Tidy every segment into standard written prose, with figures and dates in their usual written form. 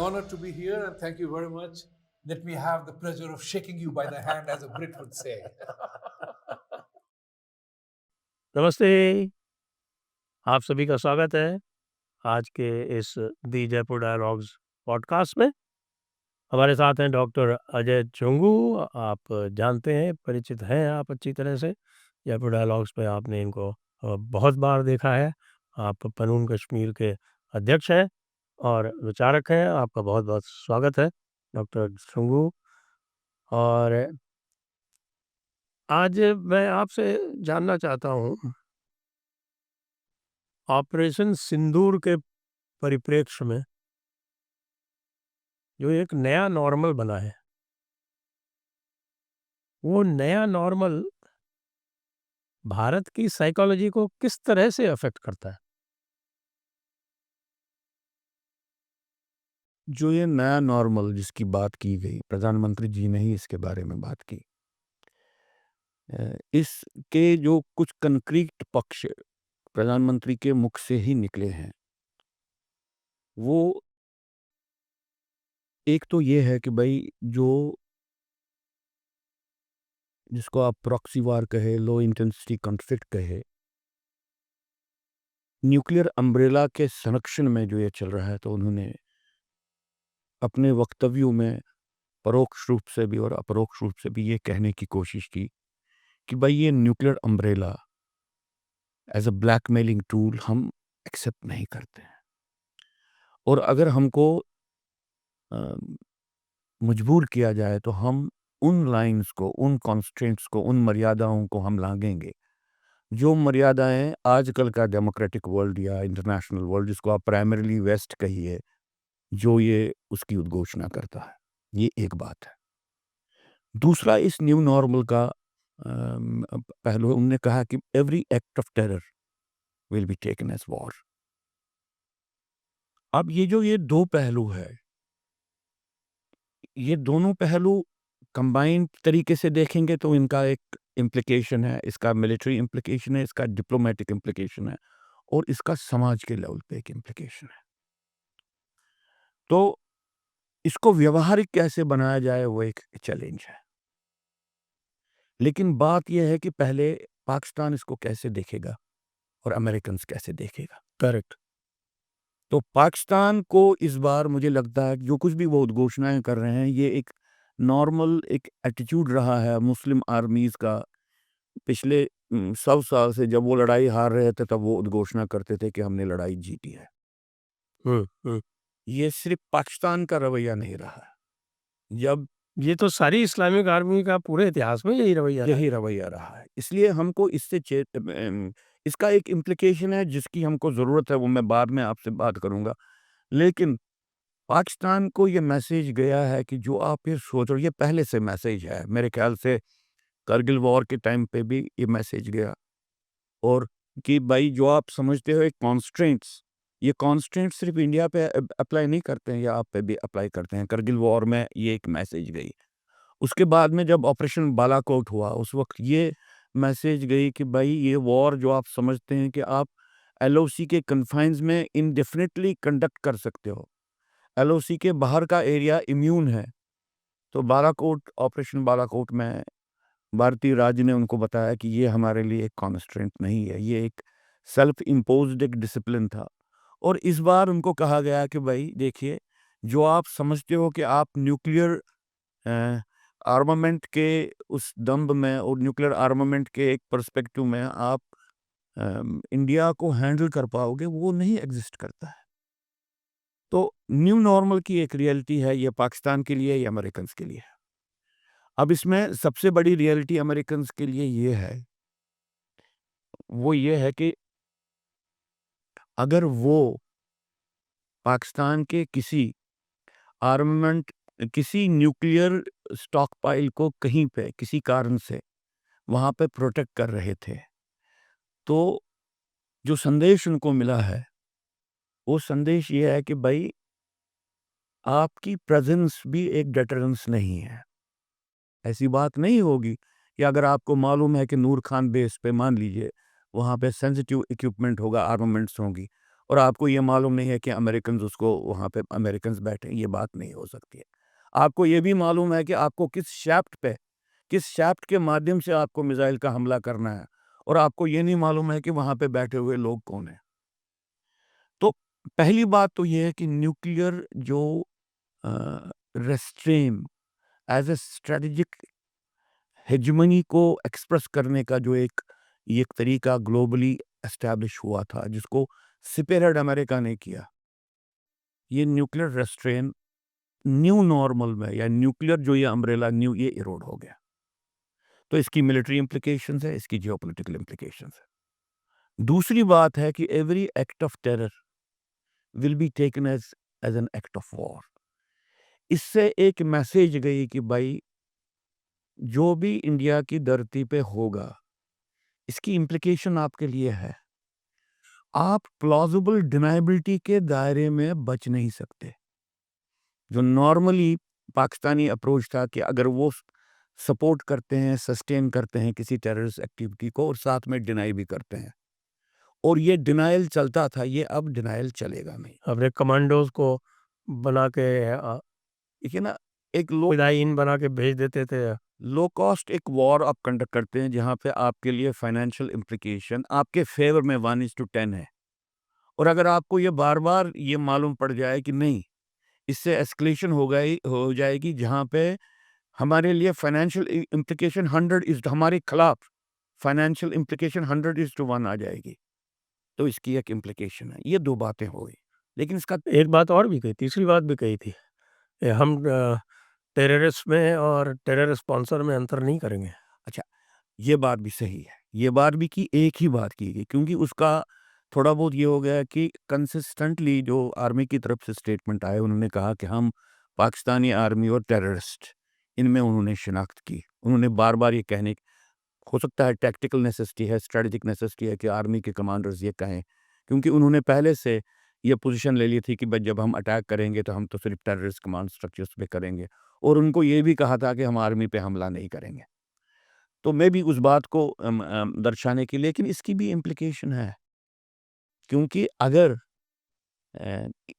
honor to be here, and thank you very much. Let me have the pleasure of shaking you by the hand, as a Brit would say. नमस्ते, आप सभी का स्वागत है आज के इस दी जयपुर डायलॉग्स पॉडकास्ट में। हमारे साथ हैं डॉक्टर अजय चुंगू। आप जानते हैं, परिचित हैं आप अच्छी तरह से। जयपुर डायलॉग्स पे आपने इनको बहुत बार देखा है। आप पनून कश्मीर के अध्यक्ष हैं और विचारक हैं। आपका बहुत बहुत स्वागत है डॉक्टर चुंगू। और आज मैं आपसे जानना चाहता हूँ, ऑपरेशन सिंदूर के परिप्रेक्ष्य में जो एक नया नॉर्मल बना है, वो नया नॉर्मल भारत की साइकोलॉजी को किस तरह से अफेक्ट करता है? जो ये नया नॉर्मल जिसकी बात की गई, प्रधानमंत्री जी ने ही इसके बारे में बात की। इसके जो कुछ कंक्रीट पक्ष प्रधानमंत्री के मुख से ही निकले हैं, वो एक तो ये है कि भाई जो जिसको आप प्रॉक्सी वार कहे, लो इंटेंसिटी कॉन्फ्लिक्ट कहे, न्यूक्लियर अम्ब्रेला के संरक्षण में जो ये चल रहा है, तो उन्होंने अपने वक्तव्यों में परोक्ष रूप से भी और अपरोक्ष रूप से भी ये कहने की कोशिश की कि भाई ये nuclear umbrella as a blackmailing tool हम एक्सेप्ट नहीं करते हैं, और अगर हमको मजबूर किया जाए तो हम उन लाइंस को, उन कॉन्स्ट्रेंट्स को, उन मर्यादाओं को हम लांघेंगे जो मर्यादाएं आजकल का डेमोक्रेटिक वर्ल्ड या इंटरनेशनल वर्ल्ड, जिसको आप प्राइमरीली वेस्ट कहिए, जो ये उसकी उद्घोषणा करता है। ये एक बात है। दूसरा, इस न्यू नॉर्मल का पहलू, उन्होंने कहा कि every act of terror will be taken as war. अब ये दो पहलू है, ये दोनों पहलू कंबाइंड तरीके से देखेंगे तो इनका एक इम्प्लिकेशन है, इसका मिलिट्री इम्प्लिकेशन है, इसका डिप्लोमेटिक इम्प्लिकेशन है, और इसका समाज के लेवल पे एक इम्प्लिकेशन है। तो इसको व्यवहारिक कैसे बनाया जाए, वो एक चैलेंज है। लेकिन बात यह है कि पहले पाकिस्तान इसको कैसे देखेगा और अमेरिकन कैसे देखेगा। करेक्ट। तो पाकिस्तान को इस बार मुझे लगता है कि जो कुछ भी वो उद्घोषणाएं कर रहे हैं, ये एक नॉर्मल एक एटीट्यूड रहा है मुस्लिम आर्मीज का पिछले 100 साल से। जब वो लड़ाई हार रहे थे तब वो उद्घोषणा करते थे कि हमने लड़ाई जीती है। ये सिर्फ पाकिस्तान का रवैया नहीं रहा। जब ये तो सारी इस्लामिक आर्मी का पूरे इतिहास में यही रवैया रहा है। इसलिए हमको इससे इसका एक इम्प्लिकेशन है जिसकी हमको ज़रूरत है, वो मैं बाद में आपसे बात करूँगा। लेकिन पाकिस्तान को ये मैसेज गया है कि जो आप ये सोच रहे हो, ये पहले से मैसेज है, मेरे ख्याल से करगिल वॉर के टाइम पे भी ये मैसेज गया, और कि भाई जो आप समझते हो एक कॉन्स्ट्रेंट्स, ये कॉन्स्ट्रेंट्स सिर्फ इंडिया पे अप्लाई नहीं करते हैं, या आप पे भी अप्लाई करते हैं। करगिल वॉर में ये एक मैसेज गई। उसके बाद में जब ऑपरेशन बालाकोट हुआ, उस वक्त ये मैसेज गई कि भाई ये वॉर जो आप समझते हैं कि आप एलओसी के कन्फाइंस में इंडेफिनिटली कंडक्ट कर सकते हो, एलओसी के बाहर का एरिया इम्यून है। तो बालाकोट, ऑपरेशन बालाकोट में भारतीय राज्य ने उनको बताया कि ये हमारे लिए एक कॉन्स्ट्रेंट नहीं है, ये एक सेल्फ इम्पोज्ड एक डिसिप्लिन था। और इस बार उनको कहा गया कि भाई देखिए, जो आप समझते हो कि आप न्यूक्लियर आर्मामेंट के उस दम्भ में और न्यूक्लियर आर्मामेंट के एक पर्सपेक्टिव में आप इंडिया को हैंडल कर पाओगे, वो नहीं एग्जिस्ट करता है। तो न्यू नॉर्मल की एक रियलिटी है, ये पाकिस्तान के लिए, ये अमेरिकन के लिए है। अब इसमें सबसे बड़ी रियलिटी अमेरिकन के लिए ये है, वो ये है कि अगर वो पाकिस्तान के किसी आर्मामेंट, किसी न्यूक्लियर स्टॉक पाइल को कहीं पे किसी कारण से वहाँ पे प्रोटेक्ट कर रहे थे, तो जो संदेश उनको मिला है, वो संदेश ये है कि भाई आपकी प्रेजेंस भी एक डेटरेंस नहीं है। ऐसी बात नहीं होगी कि अगर आपको मालूम है कि नूर खान बेस पे, मान लीजिए, वहाँ पे सेंसिटिव इक्विपमेंट होगा, आर्मामेंट्स होंगी, और आपको ये मालूम नहीं है कि अमेरिकन उसको वहाँ पे अमेरिकन बैठे हैं, ये बात नहीं हो सकती है। आपको ये भी मालूम है कि आपको किस शाफ्ट के माध्यम से आपको मिसाइल का हमला करना है, और आपको ये नहीं मालूम है कि वहाँ पे बैठे हुए लोग कौन हैं। तो पहली बात तो ये है कि न्यूक्लियर जो रेस्ट्रेन एज ए स्ट्रेटेजिक हेgemony को एक्सप्रेस करने का जो एक तरीका ग्लोबली एस्टैब्लिश हुआ था, जिसको स्पीयरहेड अमेरिका ने किया, ये न्यूक्लियर रेस्ट्रेन न्यू नॉर्मल में, या न्यूक्लियर जो ये अम्ब्रेला न्यू, ये इरोड हो गया। तो इसकी मिलिट्री इम्प्लीकेशंस है, इसकी जियोपॉलिटिकल इम्प्लीकेशंस है। दूसरी बात है कि every act of terror will be taken as an act of war. इससे एक मैसेज गई कि भाई जो भी इंडिया की धरती पे होगा, इसकी इम्प्लीकेशन आपके लिए है। आप प्लॉजिबल डिनाइबिलिटी के दायरे में बच नहीं सकते। जो नॉर्मली पाकिस्तानी अप्रोच था कि अगर वो सपोर्ट करते हैं, सस्टेन करते हैं किसी टेररिस्ट एक्टिविटी को, और साथ में डिनाई भी करते हैं, और ये डिनाइल चलता था, ये अब डिनाइल चलेगा नहीं। अपने कमांडोज को बना के देखिए ना, एक लो फिदायीन बना के भेज देते थे। लो कॉस्ट एक वॉर आप कंडक्ट करते हैं जहाँ पे आपके लिए फाइनेंशियल इम्प्लीकेशन आपके फेवर में 1:10 है, और अगर आपको ये बार बार ये मालूम पड़ जाए कि नहीं, इससे एस्केलेशन हो जाएगी जहाँ पे हमारे लिए फाइनेंशियल इम्प्लीकेशन 100 हमारे खिलाफ फाइनेंशियल इम्प्लीकेशन 100:1 आ जाएगी, तो इसकी एक इम्प्लीकेशन है। ये दो बातें हो गई, लेकिन इसका एक बात और भी कही, तीसरी बात भी कही थी, हम टेररिस्ट में और टेरर स्पॉन्सर में अंतर नहीं करेंगे। अच्छा, ये बात भी सही है, ये बात भी की, एक ही बात की गई, क्योंकि उसका थोड़ा बहुत ये हो गया कि कंसिस्टेंटली जो आर्मी की तरफ से स्टेटमेंट आए, उन्होंने कहा कि हम पाकिस्तानी आर्मी और टेररिस्ट, इनमें उन्होंने शिनाख्त की। उन्होंने बार बार ये कहने, हो सकता है टैक्टिकल नेसेसिटी है, स्ट्रेटेजिक नेसेसिटी है कि आर्मी के कमांडर्स ये कहें, क्योंकि उन्होंने पहले से ये पोजीशन ले ली थी कि भाई जब हम अटैक करेंगे तो हम तो सिर्फ टेररिस्ट कमांड स्ट्रक्चर्स पे करेंगे, और उनको ये भी कहा था कि हम आर्मी पे हमला नहीं करेंगे। तो मैं भी उस बात को दर्शाने की, लेकिन इसकी भी इम्प्लीकेशन है, क्योंकि अगर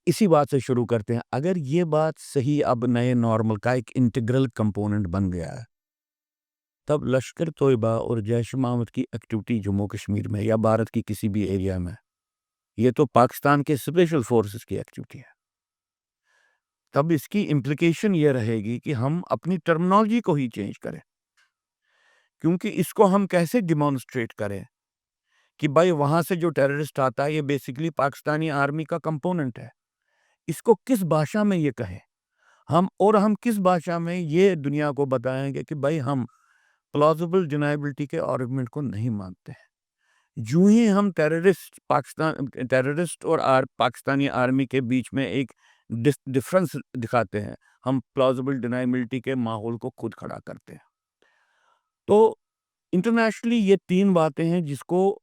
इसी बात से शुरू करते हैं, अगर ये बात सही अब नए नॉर्मल का एक इंटीग्रल कंपोनेंट बन गया है, तब लश्कर तोयबा और जैश मोहम्मद की एक्टिविटी जम्मू कश्मीर में या भारत की किसी भी एरिया में, ये तो पाकिस्तान के स्पेशल फोर्सेस की एक्टिविटी है। तब इसकी इम्प्लीकेशन ये रहेगी कि हम अपनी टर्मिनोलॉजी को ही चेंज करें, क्योंकि इसको हम कैसे डिमॉन्स्ट्रेट करें कि भाई वहां से जो टेररिस्ट आता है ये बेसिकली पाकिस्तानी आर्मी का कंपोनेंट है। इसको किस भाषा में ये कहें हम, और हम किस भाषा में ये दुनिया को बताएंगे कि भाई हम प्लॉजिबल डिनाइबिलिटी के आर्गुमेंट को नहीं मानते हैं। यूं ही हम टेररिस्ट और पाकिस्तानी आर्मी के बीच में एक डिफरेंस दिखाते हैं, हम प्लॉजिबल डिनाइबिलिटी के माहौल को खुद खड़ा करते हैं। तो इंटरनेशनली ये तीन बातें हैं जिसको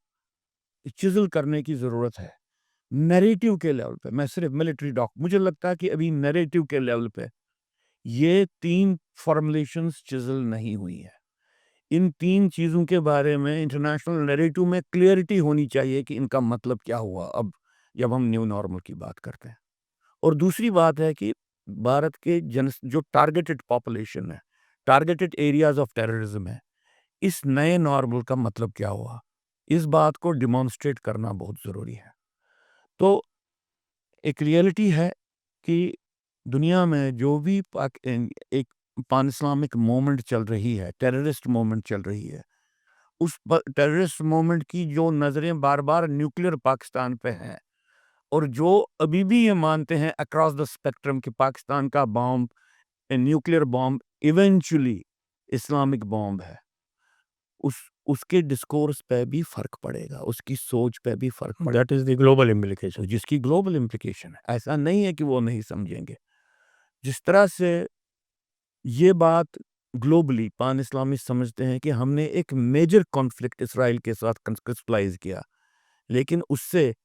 चिजल करने की ज़रूरत है। नैरेटिव के लेवल पे, मैं सिर्फ मिलिट्री मुझे लगता है कि अभी नैरेटिव के लेवल पे ये तीन फॉर्मुलेशंस चिजल नहीं हुई है। इन तीन चीज़ों के बारे में इंटरनेशनल नैरेटिव में क्लियरिटी होनी चाहिए कि इनका मतलब क्या हुआ अब जब हम न्यू नॉर्मल की बात करते हैं। और दूसरी बात है कि भारत के जो टारगेटेड पॉपुलेशन है, टारगेटेड एरियाज ऑफ टेररिज्म है, इस नए नॉर्मल का मतलब क्या हुआ, इस बात को डिमॉन्स्ट्रेट करना बहुत ज़रूरी है। तो एक रियलिटी है कि दुनिया में जो भी एक पान इस्लामिक मूवमेंट चल रही है, टेररिस्ट मूवमेंट चल रही है, उस टेररिस्ट मूवमेंट की जो नज़रें बार बार न्यूक्लियर पाकिस्तान पे हैं, और जो अभी भी ये मानते हैं अक्रॉस द स्पेक्ट्रम कि पाकिस्तान का bomb nuclear bomb eventually Islamic bomb है, उसके डिस्कोर्स पे भी फर्क पड़ेगा, उसकी सोच पे भी फर्क पड़ेगा, that is the global implication. जिसकी ग्लोबल इम्प्लीकेशन है। ऐसा नहीं है कि वो नहीं समझेंगे। जिस तरह से ये बात ग्लोबली पान इस्लामिस्ट समझते हैं कि हमने एक मेजर कॉन्फ्लिक्ट इसराइल के साथ क्रिस्टलाइज किया, लेकिन उससे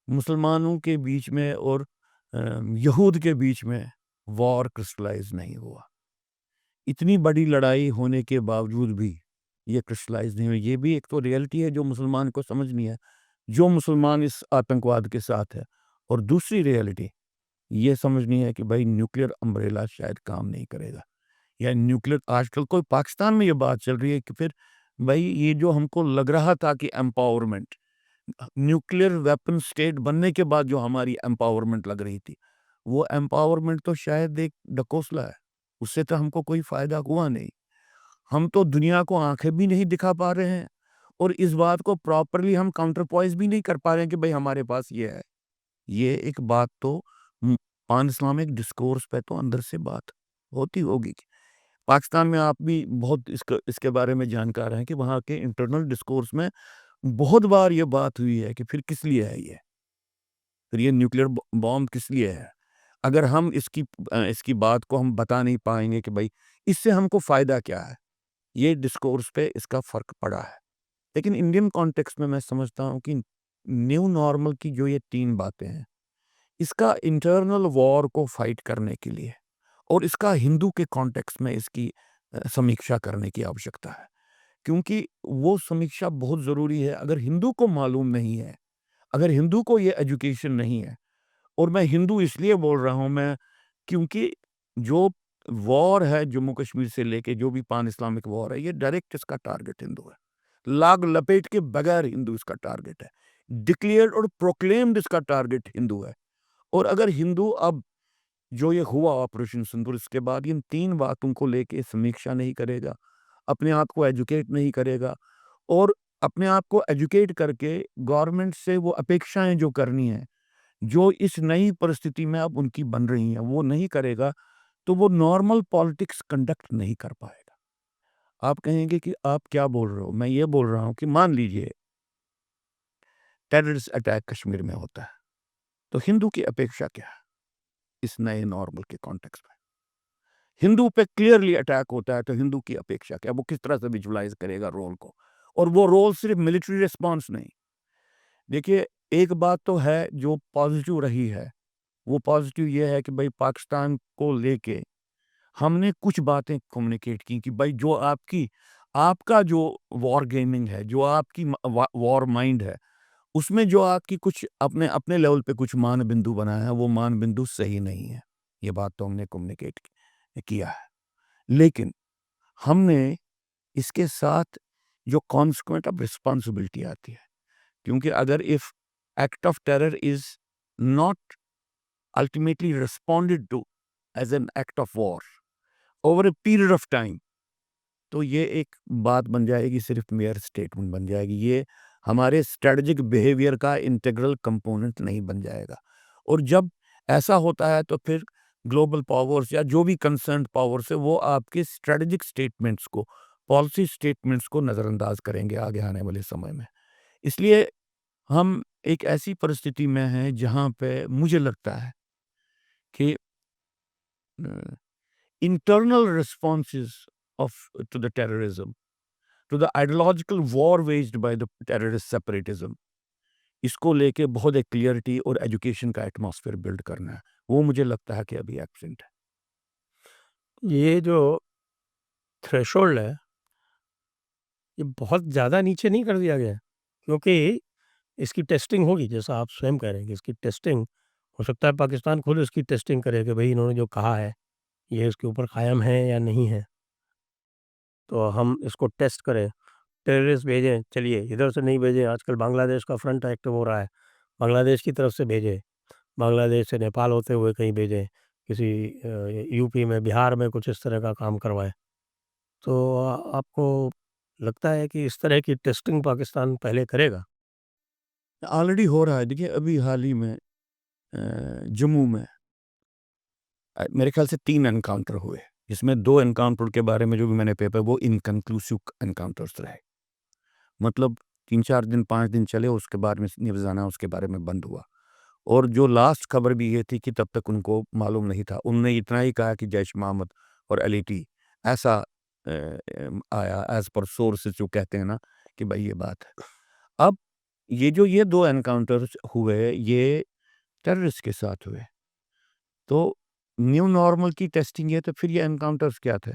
मुसलमानों के बीच में और यहूद के बीच में वॉर क्रिस्टलाइज नहीं हुआ। इतनी बड़ी लड़ाई होने के बावजूद भी ये क्रिस्टलाइज नहीं हुई। ये भी एक तो रियलिटी है जो मुसलमान को समझनी है। जो मुसलमान इस आतंकवाद के साथ है, और दूसरी रियलिटी ये समझनी है कि भाई न्यूक्लियर अम्ब्रेला शायद काम नहीं करेगा, या न्यूक्लियर आजकल कोई पाकिस्तान में ये बात चल रही है कि फिर भाई ये जो हमको लग रहा था कि एम्पावरमेंट, न्यूक्लियर वेपन स्टेट बनने के बाद जो हमारी एम्पावरमेंट लग रही थी, वो एम्पावरमेंट तो शायद एक ढकोसला है, उससे तो हमको कोई फायदा हुआ नहीं। हम तो दुनिया को आंखें भी नहीं दिखा पा रहे हैं, और इस बात को प्रॉपरली हम काउंटर पॉइंट भी नहीं कर पा रहे हैं कि भाई हमारे पास ये है। ये एक बात तो पान इस्लामिक डिस्कोर्स पे तो अंदर से बात होती होगी। पाकिस्तान में आप भी बहुत इसके बारे में जानकार हैं कि वहाँ के इंटरनल डिस्कोर्स में बहुत बार ये बात हुई है कि फिर किस लिए है ये, फिर ये न्यूक्लियर बॉम्ब किस लिए है। अगर हम इसकी बात को हम बता नहीं पाएंगे कि भाई इससे हमको फ़ायदा क्या है, ये डिस्कोर्स पे इसका फ़र्क पड़ा है। लेकिन इंडियन कॉन्टेक्स्ट में मैं समझता हूँ कि न्यू नॉर्मल की जो ये 3 बातें हैं, इसका इंटरनल वॉर को फाइट करने के लिए और इसका हिंदू के कॉन्टेक्स्ट में इसकी समीक्षा करने की आवश्यकता है। क्योंकि वो समीक्षा बहुत ज़रूरी है। अगर हिंदू को मालूम नहीं है, अगर हिंदू को ये एजुकेशन नहीं है, और मैं हिंदू इसलिए बोल रहा हूँ मैं, क्योंकि जो वॉर है जम्मू कश्मीर से लेके जो भी पान इस्लामिक वॉर है, ये डायरेक्ट इसका टारगेट हिंदू है। लाग लपेट के बगैर हिंदू इसका टारगेट है। डिक्लेयर्ड और प्रोक्लेम्ड इसका टारगेट हिंदू है। और अगर हिंदू अब जो ये हुआ ऑपरेशन सिंदूर, इसके बाद इन 3 बातों को लेके समीक्षा नहीं करेगा, अपने आप को एजुकेट नहीं करेगा, और अपने आप को एजुकेट करके गवर्नमेंट से वो अपेक्षाएं जो करनी है, जो इस नई परिस्थिति में अब उनकी बन रही हैं, वो नहीं करेगा, तो वो नॉर्मल पॉलिटिक्स कंडक्ट नहीं कर पाएगा। आप कहेंगे कि आप क्या बोल रहे हो? मैं ये बोल रहा हूँ कि मान लीजिए टेररिस्ट अटैक कश्मीर में होता है, तो हिंदू की अपेक्षा क्या है इस नए नॉर्मल के कॉन्टेक्स्ट में? हिंदू पे क्लियरली अटैक होता है, तो हिंदू की अपेक्षा क्या? वो किस तरह से विजुलाइज करेगा रोल को? और वो रोल सिर्फ मिलिट्री रिस्पॉन्स नहीं। देखिए, एक बात तो है जो पॉजिटिव रही है, वो पॉजिटिव ये है कि भाई पाकिस्तान को लेके हमने कुछ बातें कम्युनिकेट की कि भाई जो आपका जो वॉर गेमिंग है, जो आपकी वॉर माइंड है, उसमें जो आपकी कुछ अपने अपने लेवल पे कुछ मान बिंदु बनाया है, वो मान बिंदु सही नहीं है। ये बात तो हमने कम्युनिकेट किया है। लेकिन हमने इसके साथ जो कॉन्सिक्वेंट ऑफ रिस्पॉन्सिबिलिटी आती है, क्योंकि अगर if act of terror is not ultimately responded to as an act of war over a period of time, तो ये एक बात बन जाएगी, सिर्फ मेयर स्टेटमेंट बन जाएगी। ये हमारे स्ट्रेटजिक बिहेवियर का इंटीग्रल कंपोनेंट नहीं बन जाएगा। और जब ऐसा होता है तो फिर ग्लोबल पावर्स या जो भी कंसर्न पावर्स है, वो आपके स्ट्रेटजिक स्टेटमेंट्स को, पॉलिसी स्टेटमेंट्स को नज़रअंदाज करेंगे आगे आने वाले समय में। इसलिए हम एक ऐसी परिस्थिति में हैं जहाँ पे मुझे लगता है कि internal responses to the terrorism, to the ideological war waged by the terrorist separatism, इसको लेके बहुत एक क्लियरिटी और एजुकेशन का एटमॉस्फेयर बिल्ड करना है, वो मुझे लगता है कि अभी एब्सेंट है। ये जो थ्रेशोल्ड है, ये बहुत ज़्यादा नीचे नहीं कर दिया गया है, क्योंकि इसकी टेस्टिंग होगी, जैसा आप स्वयं कह रहे हैं कि इसकी टेस्टिंग हो सकता है पाकिस्तान खुद इसकी टेस्टिंग करे कि भई इन्होंने जो कहा है, ये इसके ऊपर कायम है या नहीं है। तो हम इसको टेस्ट करें, टेररिस्ट भेजें, चलिए इधर से नहीं भेजें, आजकल बांग्लादेश का फ्रंट एक्टिव हो रहा है, बांग्लादेश की तरफ से भेजें, बांग्लादेश से नेपाल होते हुए कहीं भेजें, किसी यूपी में, बिहार में कुछ इस तरह का काम करवाएँ। तो आपको लगता है कि इस तरह की टेस्टिंग पाकिस्तान पहले करेगा? ऑलरेडी हो रहा है। देखिए, अभी हाल ही में जम्मू में मेरे ख्याल से 3 एनकाउंटर हुए, जिसमें 2 एनकाउंटर के बारे में जो भी मैंने पेपर, वो इनकन्क्लूसिव एनकाउंटर्स रहे। मतलब 3-4 दिन 5 दिन चले, उसके बाद में निवजाना उसके बारे में बंद हुआ। और जो लास्ट खबर भी ये थी कि तब तक उनको मालूम नहीं था, उन्होंने इतना ही कहा कि जैश मोहम्मद और एलईटी, ऐसा आया एज पर सोर्सेज जो कहते हैं ना कि भाई ये बात है। अब ये 2 एनकाउंटर्स हुए, ये टेररिस्ट के साथ हुए, तो न्यू नॉर्मल की टेस्टिंग है, तो फिर ये एनकाउंटर्स क्या थे?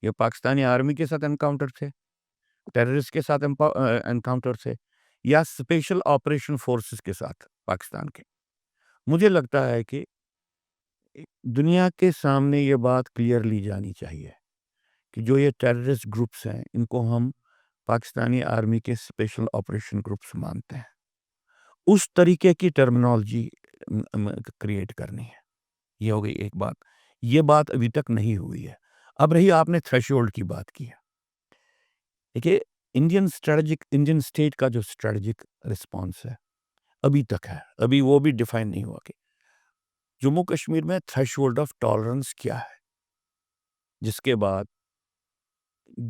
ये पाकिस्तानी आर्मी के साथ एनकाउंटर थे, टेररिस्ट के साथ एनकाउंटर थे, या स्पेशल ऑपरेशन फोर्सेस के साथ पाकिस्तान के, मुझे लगता है कि दुनिया के सामने ये बात क्लियरली जानी चाहिए कि जो ये टेररिस्ट ग्रुप्स हैं, इनको हम पाकिस्तानी आर्मी के स्पेशल ऑपरेशन ग्रुप्स मानते हैं। उस तरीके की टर्मिनोलॉजी क्रिएट करनी है। ये हो गई एक बात। ये बात अभी तक नहीं हुई है। अब रही, आपने थ्रेशोल्ड की बात की है। देखिए, इंडियन स्टेट का जो स्ट्रेटजिक रिस्पॉन्स है अभी तक है, अभी वो भी डिफाइन नहीं हुआ कि जम्मू कश्मीर में थ्रेशोल्ड ऑफ टॉलरेंस क्या है, जिसके बाद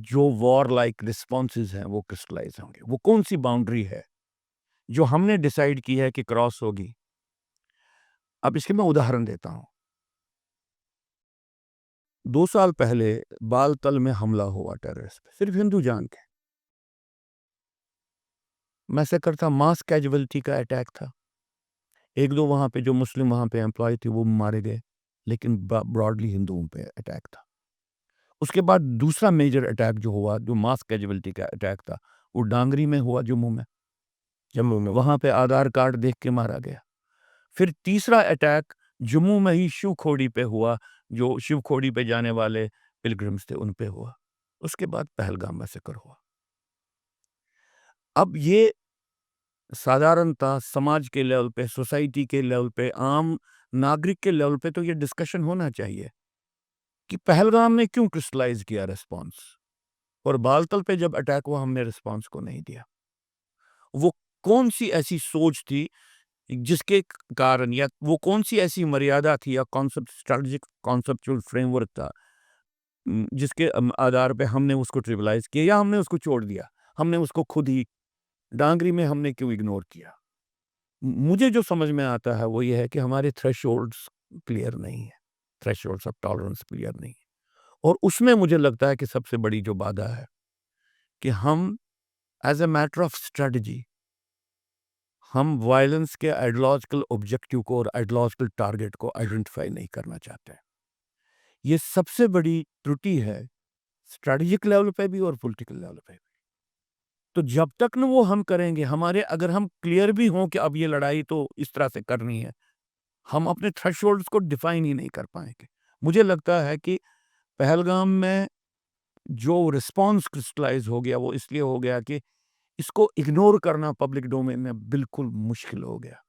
जो वॉर लाइक रिस्पॉन्सेज हैं वो क्रिस्टलाइज होंगे। वो कौन सी बाउंड्री है जो हमने डिसाइड की है कि क्रॉस होगी। अब इसके मैं उदाहरण देता हूं। 2 साल पहले बालतल में हमला हुआ टेररिस्ट पे, सिर्फ हिंदू जान के। मैसेकर था, मास कैजुअलिटी का अटैक था। 1-2 वहां पे जो मुस्लिम वहां पे एम्प्लॉय थे वो मारे गए, लेकिन ब्रॉडली हिंदुओं पे अटैक था। उसके बाद दूसरा मेजर अटैक जो हुआ, जो मास कैजुअलिटी का अटैक था, वो डांगरी में हुआ, जम्मू में वहां पे आधार कार्ड देख के मारा गया। फिर तीसरा अटैक जम्मू में ही शिवखोड़ी पे हुआ, जो शिवखोड़ी पे जाने वाले पिलग्रिम्स थे उन पे हुआ। उसके बाद पहलगाम मैसेकर हुआ। अब ये साधारणतः समाज के लेवल पे, सोसाइटी के लेवल पे, आम नागरिक के लेवल पे तो ये डिस्कशन होना चाहिए कि पहलगाम में क्यों क्रिस्टलाइज किया रिस्पॉन्स, और बालतल पे जब अटैक हुआ हमने रिस्पॉन्स को नहीं दिया। वो कौन सी ऐसी सोच थी जिसके कारण, या वो कौन सी ऐसी मर्यादा थी, या कॉन्सेप्ट, स्ट्रेटजिक कॉन्सेप्चुअल फ्रेमवर्क था जिसके आधार पे हमने उसको ट्रिविलाइज किया या हमने उसको छोड़ दिया। हमने उसको खुद ही डांगरी में हमने क्यों इग्नोर किया। मुझे जो समझ में आता है वो ये है कि हमारे थ्रेशोल्ड्स क्लियर नहीं है, थ्रेशोल्ड्स ऑफ टॉलरेंस क्लियर नहीं है। और उसमें मुझे लगता है कि सबसे बड़ी जो बाधा है कि हम as a matter of strategy हम वायलेंस के आइडियोलॉजिकल ऑब्जेक्टिव को और आइडियोलॉजिकल टारगेट को आइडेंटिफाई नहीं करना चाहते हैं। ये सबसे बड़ी त्रुटि है, स्ट्रेटेजिक लेवल पे भी और पॉलिटिकल लेवल पे भी। तो जब तक न वो हम करेंगे, हमारे अगर हम क्लियर भी हों कि अब ये लड़ाई तो इस तरह से करनी है, हम अपने थ्रेशोल्ड्स को डिफाइन ही नहीं कर पाएंगे। मुझे लगता है कि पहलगाम में जो रिस्पॉन्स क्रिस्टलाइज हो गया वो इसलिए हो गया कि इसको इग्नोर करना पब्लिक डोमेन में बिल्कुल मुश्किल हो गया।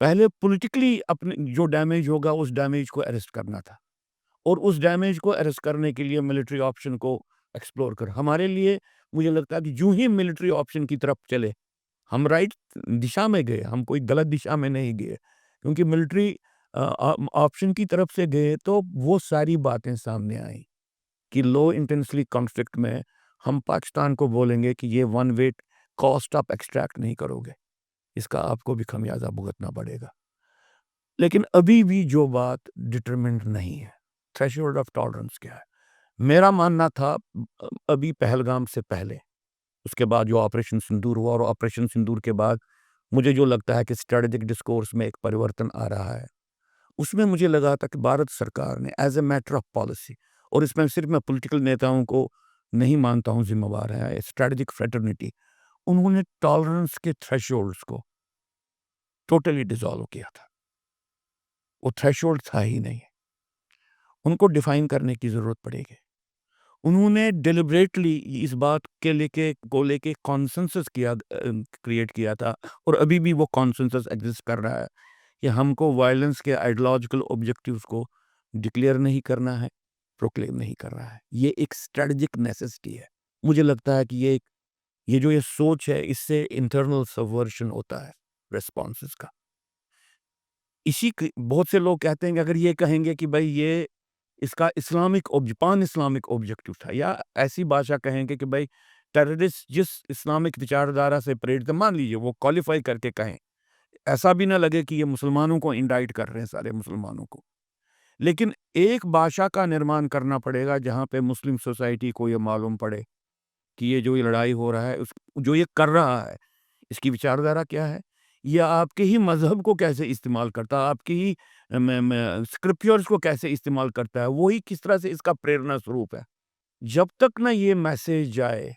पहले पॉलिटिकली अपने जो डैमेज होगा उस डैमेज को अरेस्ट करना था, और उस डैमेज को अरेस्ट करने के लिए मिलिट्री ऑप्शन को एक्सप्लोर कर, हमारे लिए मुझे लगता है कि यूं ही मिलिट्री ऑप्शन की तरफ चले, हम राइट दिशा में गए, हम कोई गलत दिशा में नहीं गए, क्योंकि मिलिट्री ऑप्शन की तरफ से गए तो वो सारी बातें सामने आई कि लो इंटेंसली कॉन्फ्लिक्ट में हम पाकिस्तान को बोलेंगे कि ये वन वे कॉस्ट आप एक्सट्रैक्ट नहीं करोगे, इसका आपको भी खमियाजा भुगतना पड़ेगा। लेकिन अभी भी जो बात डिटरमिन्ड नहीं है, थ्रेशोल्ड ऑफ टॉलरेंस क्या है। मेरा मानना था अभी पहलगाम से पहले, उसके बाद जो ऑपरेशन सिंदूर हुआ, और ऑपरेशन सिंदूर के बाद मुझे जो लगता है कि स्ट्रेटेजिक डिस्कोर्स में एक परिवर्तन आ रहा है, उसमें मुझे लगा था कि भारत सरकार ने as a matter of policy, और इसमें सिर्फ मैं पॉलिटिकल नेताओं को नहीं मानता हूं जिम्मेवार है, स्ट्रेटेजिक फ्रेटर्निटी, उन्होंने टॉलरेंस के थ्रेशोल्ड्स को टोटली डिसॉल्व किया था। वो थ्रेशोल्ड था ही नहीं, उनको डिफाइन करने की जरूरत पड़ेगी। उन्होंने डिलिबरेटली इस बात के लेके कॉन्सेंसस क्रिएट किया था, और अभी भी वो कॉन्सेंसस एग्जिस्ट कर रहा है कि हमको वायलेंस के आइडियोलॉजिकल ऑब्जेक्टिव्स को डिक्लेयर नहीं करना है, प्रोक्लेम नहीं करना है। ये एक स्ट्रेटजिक नेसेसिटी है। मुझे लगता है कि ये जो ये सोच है, इससे इंटरनल सबवर्शन होता है रिस्पॉन्सेस का। बहुत से लोग कहते हैं कि अगर ये कहेंगे कि भाई ये इसका पान इस्लामिक ऑब्जेक्टिव था, या ऐसी भाषा कहेंगे कि भाई टेररिस्ट जिस इस्लामिक विचारधारा से प्रेरित, मान लीजिए वो क्वालिफाई करके कहें, ऐसा भी ना लगे कि ये मुसलमानों को इंडाइट कर रहे हैं, सारे मुसलमानों को। लेकिन एक भाषा का निर्माण करना पड़ेगा जहां पे मुस्लिम सोसाइटी को ये मालूम पड़े कि ये जो ये लड़ाई हो रहा है, जो ये कर रहा है, इसकी विचारधारा क्या है, या आपके ही मजहब को कैसे इस्तेमाल करता है, आपकी ही स्क्रिप्चर्स को कैसे इस्तेमाल करता है, वही किस तरह से इसका प्रेरणा स्वरूप है। जब तक ना ये मैसेज जाए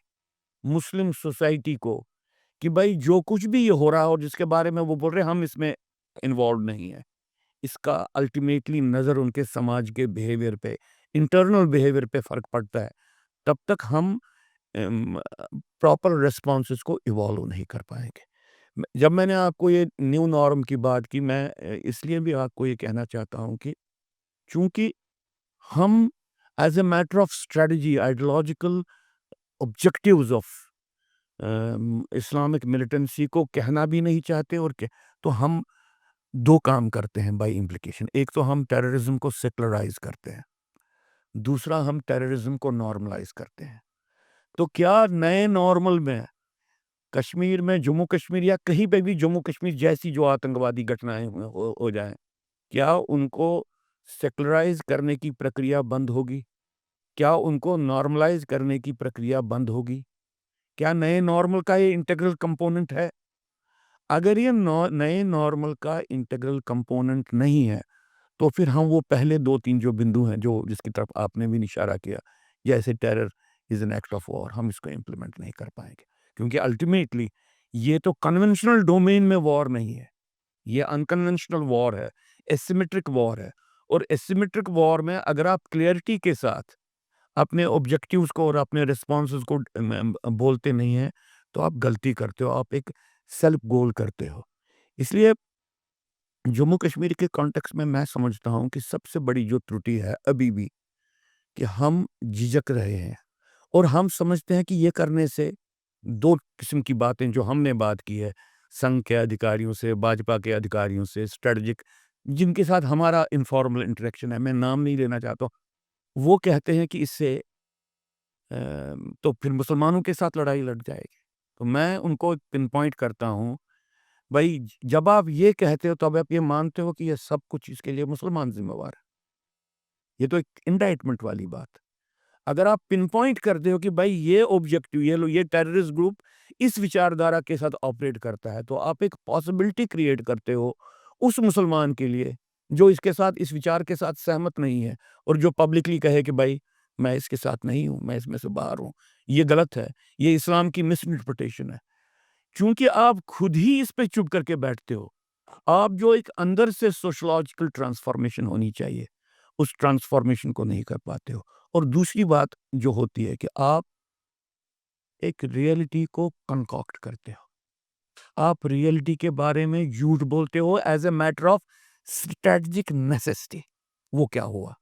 मुस्लिम सोसाइटी को कि भाई जो कुछ भी ये हो रहा है और जिसके बारे में वो बोल रहे हैं हम इसमें इन्वॉल्व नहीं है, इसका अल्टीमेटली नज़र उनके समाज के बिहेवियर पे, इंटरनल बिहेवियर पे फ़र्क पड़ता है, तब तक हम प्रॉपर रिस्पॉन्सेस को इवॉल्व नहीं कर पाएँगे। जब मैंने आपको ये न्यू नॉर्म की बात की, मैं इसलिए भी आपको ये कहना चाहता हूँ कि चूँकि हम as a matter of strategy, ideological objectives of Islamic militancy को कहना भी नहीं चाहते और तो हम 2 काम करते हैं बाय इम्प्लीकेशन। एक तो हम टेररिज्म को सेक्युलराइज़ करते हैं, दूसरा हम टेररिज्म को नॉर्मलाइज़ करते हैं। तो क्या नए नॉर्मल में कश्मीर में, जम्मू कश्मीर या कहीं पे भी जम्मू कश्मीर जैसी जो आतंकवादी घटनाएँ हो जाएँ, क्या उनको सेक्युलराइज़ करने की प्रक्रिया बंद होगी? क्या उनको नॉर्मलाइज़ करने की प्रक्रिया बंद होगी? क्या नए नॉर्मल का ये इंटीग्रल कंपोनेंट है? अगर ये नए नॉर्मल का इंटीग्रल कंपोनेंट नहीं है, तो फिर हम वो पहले 2-3 जो बिंदु हैं, जो जिसकी तरफ आपने भी इशारा किया, जैसे terror is an act of war, हम इसको इम्प्लीमेंट नहीं कर पाएँगे। क्योंकि अल्टीमेटली ये तो कन्वेंशनल डोमेन में वॉर नहीं है, ये अनकन्वेंशनल वॉर है, एसिमेट्रिक वॉर है। और एसिमेट्रिक वॉर में अगर आप क्लैरिटी के साथ अपने ऑब्जेक्टिव्स को और अपने रिस्पॉन्सेज़ को बोलते नहीं हैं, तो आप गलती करते हो, आप एक सेल्फ गोल करते हो। इसलिए जम्मू कश्मीर के कॉन्टेक्स्ट में मैं समझता हूँ कि सबसे बड़ी जो त्रुटि है अभी भी, कि हम झिझक रहे हैं और हम समझते हैं कि ये करने से 2 किस्म की बातें जो हमने बात की है, संघ के अधिकारियों से, भाजपा के अधिकारियों से, स्ट्रेटेजिक जिनके साथ हमारा इन्फॉर्मल इंटरेक्शन है, मैं नाम नहीं लेना चाहता हूँ, वो कहते हैं कि इससे अ, तो फिर मुसलमानों के साथ लड़ाई लड़ जाएगी। तो मैं उनको पिन पॉइंट करता हूँ, भाई जब आप ये कहते हो तब आप ये मानते हो कि ये सब कुछ इसके लिए मुसलमान ज़िम्मेवार है। ये तो एक इंडाइटमेंट वाली बात। अगर आप पिन पॉइंट करते हो कि भाई ये ऑब्जेक्टिव, ये टेररिस्ट ग्रुप इस विचारधारा के साथ ऑपरेट करता है, तो आप एक पॉसिबिलिटी क्रिएट करते हो उस मुसलमान के लिए जो इसके साथ, इस विचार के साथ सहमत नहीं है और जो पब्लिकली कहे कि भाई मैं इसके साथ नहीं हूँ, मैं इसमें से बाहर हूँ। ये गलत है, ये इस्लाम की मिसइंटरप्रिटेशन है। क्योंकि आप खुद ही इस पे चुप करके बैठते हो। आप जो एक अंदर से सोशियोलॉजिकल ट्रांसफॉर्मेशन होनी चाहिए, उस ट्रांसफॉर्मेशन को नहीं कर पाते हो। और दूसरी बात जो होती है कि आप एक रियलिटी को कंकॉक्ट करते हो। आप रियलिटी के बारे में झूठ बोलते हो as a matter of strategic necessity. वो क्या हुआ?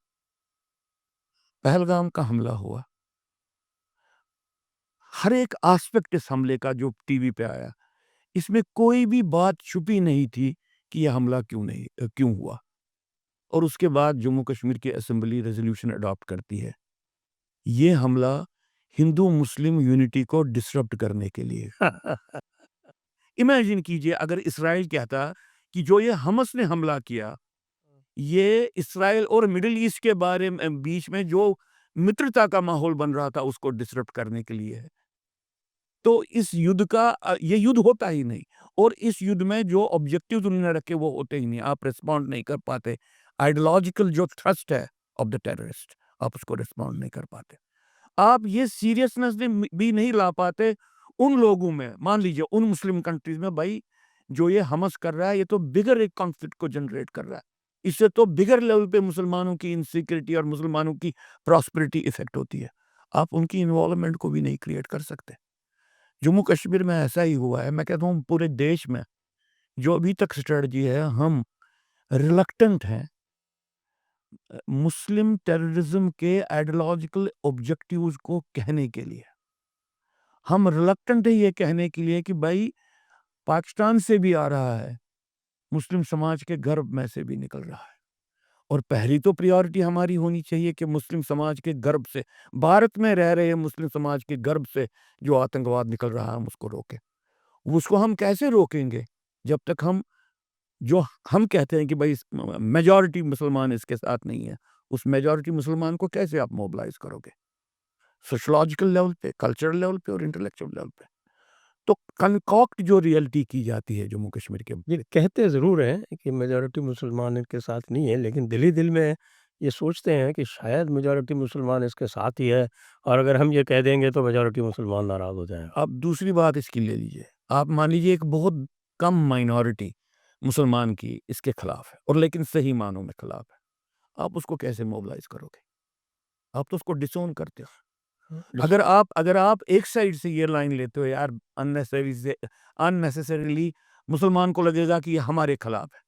पहलगाम का हमला हुआ। हर एक एस्पेक्ट इस हमले का जो टीवी पे आया, इसमें कोई भी बात छुपी नहीं थी कि ये हमला क्यों हुआ। और उसके बाद जम्मू कश्मीर की असेंबली रेज़ोल्यूशन अडॉप्ट करती है। ये हमला हिंदू मुस्लिम यूनिटी को डिसरप्ट करने के लिए। इमेजिन कीजिए अगर इस्राइल कहता कि जो ये हमास ने हमला किया, ये इस्राइल और मिडल ईस्ट के बारे में बीच में जो मित्रता का माहौल बन रहा था उसको डिसरप्ट करने के लिए है। तो इस युद्ध का ये युद्ध होता ही नहीं। और इस युद्ध में जो ऑब्जेक्टिव्स उन्होंने रखे वो होते ही नहीं। आप रिस्पॉन्ड नहीं कर पाते। आइडियोलॉजिकल जो थ्रस्ट है ऑफ द टेररिस्ट, आप उसको रिस्पॉन्ड नहीं कर पाते। आप ये सीरियसनेस भी नहीं ला पाते उन लोगों में, मान लीजिए उन मुस्लिम कंट्रीज में, भाई जो ये हमस कर रहा है ये तो बिगर एक कॉन्फ्लिक्ट को जनरेट कर रहा है। इससे तो बिगर लेवल पे मुसलमानों की इनसिक्योरिटी और मुसलमानों की प्रॉस्पेरिटी इफेक्ट होती है। आप उनकी इन्वॉल्वमेंट को भी नहीं क्रिएट कर सकते। जम्मू कश्मीर में ऐसा ही हुआ है। मैं कहता हूँ पूरे देश में जो अभी तक स्ट्रेटजी है, हम रिलक्टेंट हैं मुस्लिम टेररिज्म के आइडियोलॉजिकल ऑब्जेक्टिव्स को कहने के लिए। हम रिलक्टेंट है ये कहने के लिए कि भाई पाकिस्तान से भी आ रहा है, मुस्लिम समाज के गर्भ में से भी निकल रहा है। और पहली तो प्रायोरिटी हमारी होनी चाहिए कि मुस्लिम समाज के गर्भ से, भारत में रह रहे मुस्लिम समाज के गर्भ से जो आतंकवाद निकल रहा है हम उसको रोकें। उसको हम कैसे रोकेंगे? जब तक हम जो हम कहते हैं कि भाई मेजॉरिटी मुसलमान इसके साथ नहीं है, उस मेजॉरिटी मुसलमान को कैसे आप मोबिलाइज करोगे? सोशियोलॉजिकल लेवल पे, कल्चरल लेवल पे और इंटेलेक्चुअल लेवल पे। तो कंकॉक्ट जो रियलिटी की जाती है जम्मू कश्मीर के, ये कहते ज़रूर हैं कि मेजॉरिटी मुसलमान इनके साथ नहीं है, लेकिन दिल ही दिल में ये सोचते हैं कि शायद मेजॉरिटी मुसलमान इसके साथ ही है और अगर हम ये कह देंगे तो मेजॉरिटी मुसलमान नाराज़ हो जाएगा। अब दूसरी बात इसकी ले लीजिए, आप मान लीजिए एक बहुत कम माइनॉरिटी मुसलमान की इसके खिलाफ है और लेकिन सही मानों में खिलाफ है, आप उसको कैसे मोबिलाइज करोगे? आप तो उसको डिसोन करते हो। अगर आप एक साइड से ये लाइन लेते हो यार, अननेसेसरीली मुसलमान को लगेगा कि ये हमारे खिलाफ है,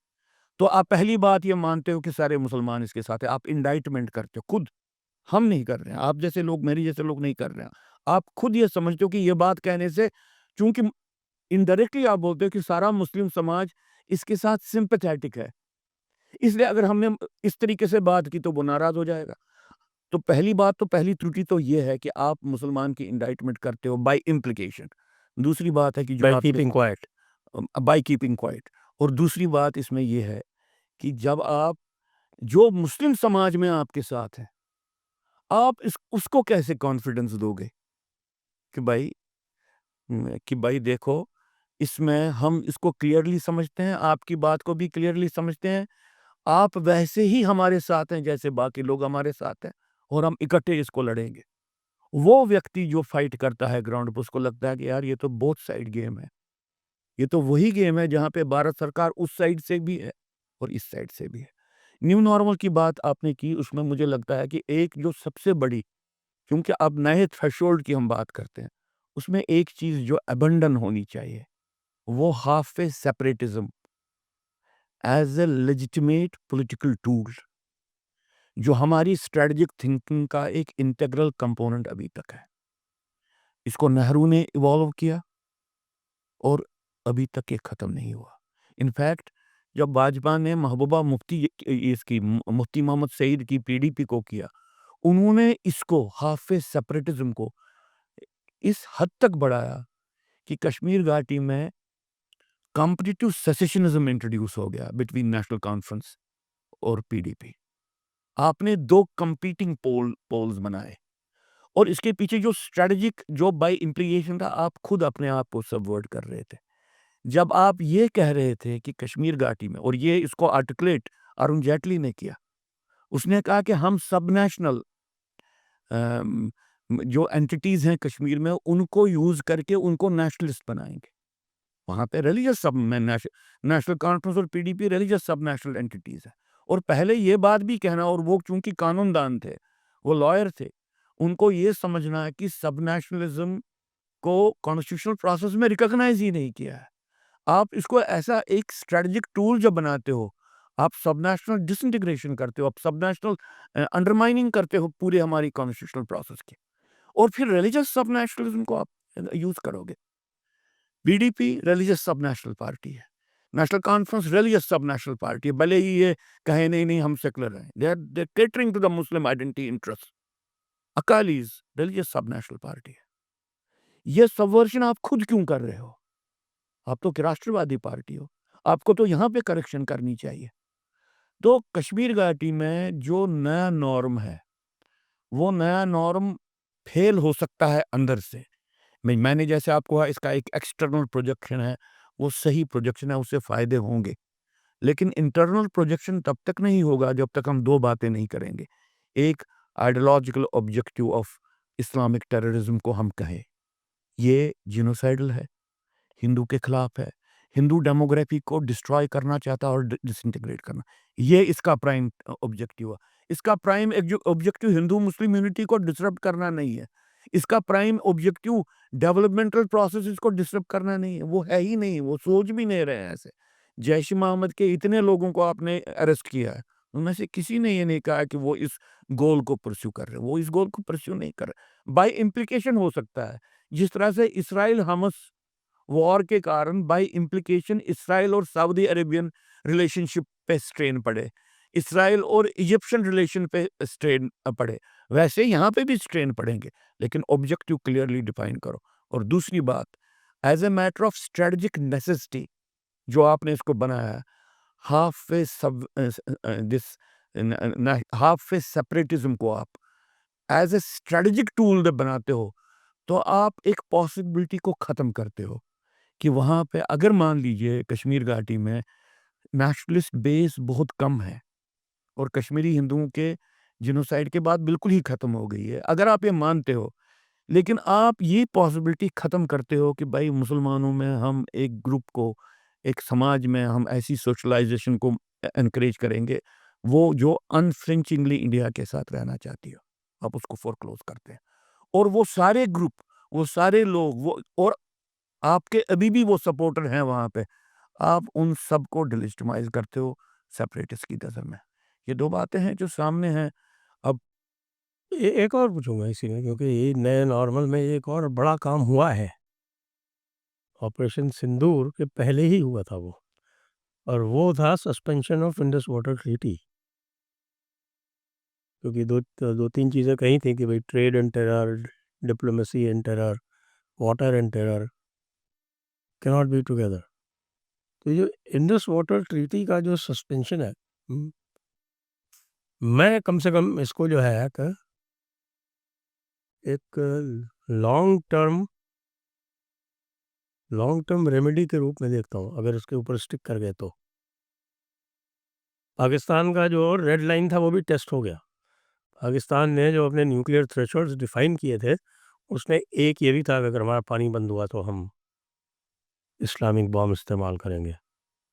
तो आप पहली बात ये मानते हो कि सारे मुसलमान इसके साथ है, आप इंडाइटमेंट करते हो खुद। हम नहीं कर रहे हैं, आप जैसे लोग, मेरे जैसे लोग नहीं कर रहे हैं। आप खुद ये समझते हो कि ये बात कहने से, चूंकि इनडायरेक्टली आप बोलते हो कि सारा मुस्लिम समाज इसके साथ सिंपैथेटिक है, इसलिए अगर हमने इस तरीके से बात की तो वो नाराज हो जाएगा। तो पहली बात, तो पहली त्रुटि तो ये है कि आप मुसलमान की इंडाइटमेंट करते हो बाय इम्प्लीकेशन। दूसरी बात है कि जो बाय आपने keeping quiet. By keeping quiet. और दूसरी बात इसमें ये है कि जब आप, जो मुस्लिम समाज में आपके साथ है, आप इस उसको कैसे कॉन्फिडेंस दोगे कि भाई देखो, इसमें हम इसको क्लियरली समझते हैं, आपकी बात को भी क्लियरली समझते हैं, आप वैसे ही हमारे साथ हैं जैसे बाकी लोग हमारे साथ हैं, और हम इकट्ठे इसको लड़ेंगे। वो व्यक्ति जो फाइट करता है ग्राउंड पे, उसको लगता है कि यार ये तो बोथ साइड गेम है, ये तो वही गेम है जहाँ पे भारत सरकार उस साइड से भी है और इस साइड से भी है। न्यू नॉर्मल की बात आपने की, उसमें मुझे लगता है कि एक जो सबसे बड़ी, क्योंकि अब नए थ्रेशोल्ड की हम बात करते हैं, उसमें एक चीज जो अबंडन होनी चाहिए, वो half phase separatism as a legitimate political tool, जो हमारी स्ट्रेटजिक थिंकिंग का एक इंटीग्रल कंपोनेंट अभी तक है। इसको नेहरू ने इवॉल्व किया और अभी तक ये खत्म नहीं हुआ। इनफैक्ट जब भाजपा ने महबूबा मुफ्ती इसकी मुफ्ती मोहम्मद सईद की पीडीपी को किया, उन्होंने इसको हाफ फेज सेपरेटिज्म को इस हद तक बढ़ाया कि कश्मीर घाटी में कॉम्पिटिटिव सेसेशनिज्म इंट्रोड्यूस हो गया बिटवीन नेशनल कॉन्फ्रेंस और पीडीपी। आपने दो कंपीटिंग पोल्स बनाए और इसके पीछे जो स्ट्रेटजिक, जो बाय इम्प्लीकेशन था, आप खुद अपने आप को सबवर्ट कर रहे थे। जब आप ये कह रहे थे कि कश्मीर घाटी में, और ये इसको आर्टिकुलेट अरुण जेटली ने किया, उसने कहा कि हम सब नेशनल जो एंटिटीज हैं कश्मीर में, उनको यूज करके उनको नेशनलिस्ट बनाएंगे। वहां पे रिलीजियस सब में नेशनल कॉन्फ्रेंस और PDP religious sub national entities है। और पहले ये बात भी कहना, और वो चूंकि कानूनदान थे, वो लॉयर थे, उनको ये समझना है कि सब नेशनलिज्म को कॉन्स्टिट्यूशनल प्रोसेस में रिकॉग्नाइज ही नहीं किया है। आप इसको ऐसा एक स्ट्रेटजिक टूल जब बनाते हो, आप सब नेशनल डिसइंटीग्रेशन करते हो, आप सब नेशनल अंडरमाइनिंग करते हो पूरे हमारी कॉन्स्टिट्यूशनल प्रोसेस की, और फिर रिलीजियस सब नेशनलिज्म को आप यूज करोगे। PDP religious sub national party है, national conference religious sub national party है, भले ही ये कहे नहीं नहीं हम सेकुलर हैं, they catering to the Muslim identity interest. Akalis religious sub national party है। ये सबवर्जन आप खुद क्यों कर रहे हो? आप तो राष्ट्रवादी पार्टी हो, आपको तो यहाँ पे करेक्शन करनी चाहिए। तो कश्मीर घाटी में जो नया नॉर्म है, वो नया नॉर्म फेल हो सकता है अंदर से। मैंने जैसे आपको कहा, इसका एक एक्सटर्नल प्रोजेक्शन है, वो सही प्रोजेक्शन है, उससे फायदे होंगे, लेकिन इंटरनल प्रोजेक्शन तब तक नहीं होगा जब तक हम दो बातें नहीं करेंगे। एक, ideological objective of Islamic terrorism को हम कहें, ये जिनोसाइडल है, हिंदू के खिलाफ है, हिंदू डेमोग्राफी को डिस्ट्रॉय करना चाहता है और डिसइंटीग्रेट करना, ये इसका प्राइम ऑब्जेक्टिव है। इसका prime objective Hindu Muslim unity को डिस्टर्ब करना नहीं है, इसका प्राइम ऑब्जेक्टिव डेवलपमेंटल प्रोसेस को डिस्टर्ब करना नहीं है, वो है ही नहीं, वो सोच भी नहीं रहे हैं ऐसे। जैश मोहम्मद के इतने लोगों को आपने अरेस्ट किया है, उनमें से किसी ने ये नहीं कहा कि वो इस गोल को परस्यू कर रहे हैं, वो इस गोल को परस्यू नहीं कर रहे। बाय इम्प्लीकेशन हो सकता है, जिस तरह से इसराइल हमस वॉर के कारण बाय इम्प्लीकेशन इसराइल और सऊदी अरेबियन रिलेशनशिप पे स्ट्रेन पड़े, इसराइल और इजिप्शियन रिलेशन पे स्ट्रेन पड़े, वैसे यहाँ पे भी स्ट्रेन पड़ेंगे, लेकिन ऑब्जेक्टिव क्लियरली डिफाइन करो। और दूसरी बात, as a matter of strategic necessity जो आपने इसको बनाया है, हाफ फेज सब दिस हाफ फेज सेपरेटिज्म को आप एज ए स्ट्रेटजिक टूल जब बनाते हो, तो आप एक पॉसिबिलिटी को खत्म करते हो कि वहाँ पे अगर मान लीजिए कश्मीर घाटी में नेशनलिस्ट बेस बहुत कम है और कश्मीरी हिंदुओं के जिनोसाइड के बाद बिल्कुल ही खत्म हो गई है, अगर आप ये मानते हो लेकिन आप ये पॉसिबिलिटी ख़त्म करते हो कि भाई मुसलमानों में हम एक ग्रुप को, एक समाज में हम ऐसी सोशलाइज़ेशन को एनकरेज करेंगे, वो जो अनफ्लिंचिंगली इंडिया के साथ रहना चाहती हो, आप उसको फ़ोरक्लोज़ करते हैं। और वो सारे ग्रुप, वो सारे लोग, वो और आपके अभी भी वो सपोर्टर हैं वहाँ पे, आप उन सबको डिलेजिटिमाइज़ करते हो सेपरेटिस्ट की नज़र में। ये 2 बातें हैं जो सामने हैं। अब एक और पूछूंगा इसी में, क्योंकि ये नए नॉर्मल में एक और बड़ा काम हुआ है। ऑपरेशन सिंदूर के पहले ही हुआ था वो, और वो था suspension of Indus water treaty. क्योंकि दो तीन चीज़ें कही थी कि भाई trade and terror, diplomacy and terror, water and terror can not be together. तो ये इंडस वाटर ट्रीटी का जो सस्पेंशन है, मैं कम से कम इसको जो है एक लॉन्ग टर्म रेमेडी के रूप में देखता हूँ, अगर इसके ऊपर स्टिक कर गए तो। पाकिस्तान का जो रेड लाइन था वो भी टेस्ट हो गया। पाकिस्तान ने जो अपने न्यूक्लियर थ्रेशोल्ड्स डिफाइन किए थे, उसमें एक ये भी था कि अगर हमारा पानी बंद हुआ तो हम इस्लामिक बॉम्ब इस्तेमाल करेंगे।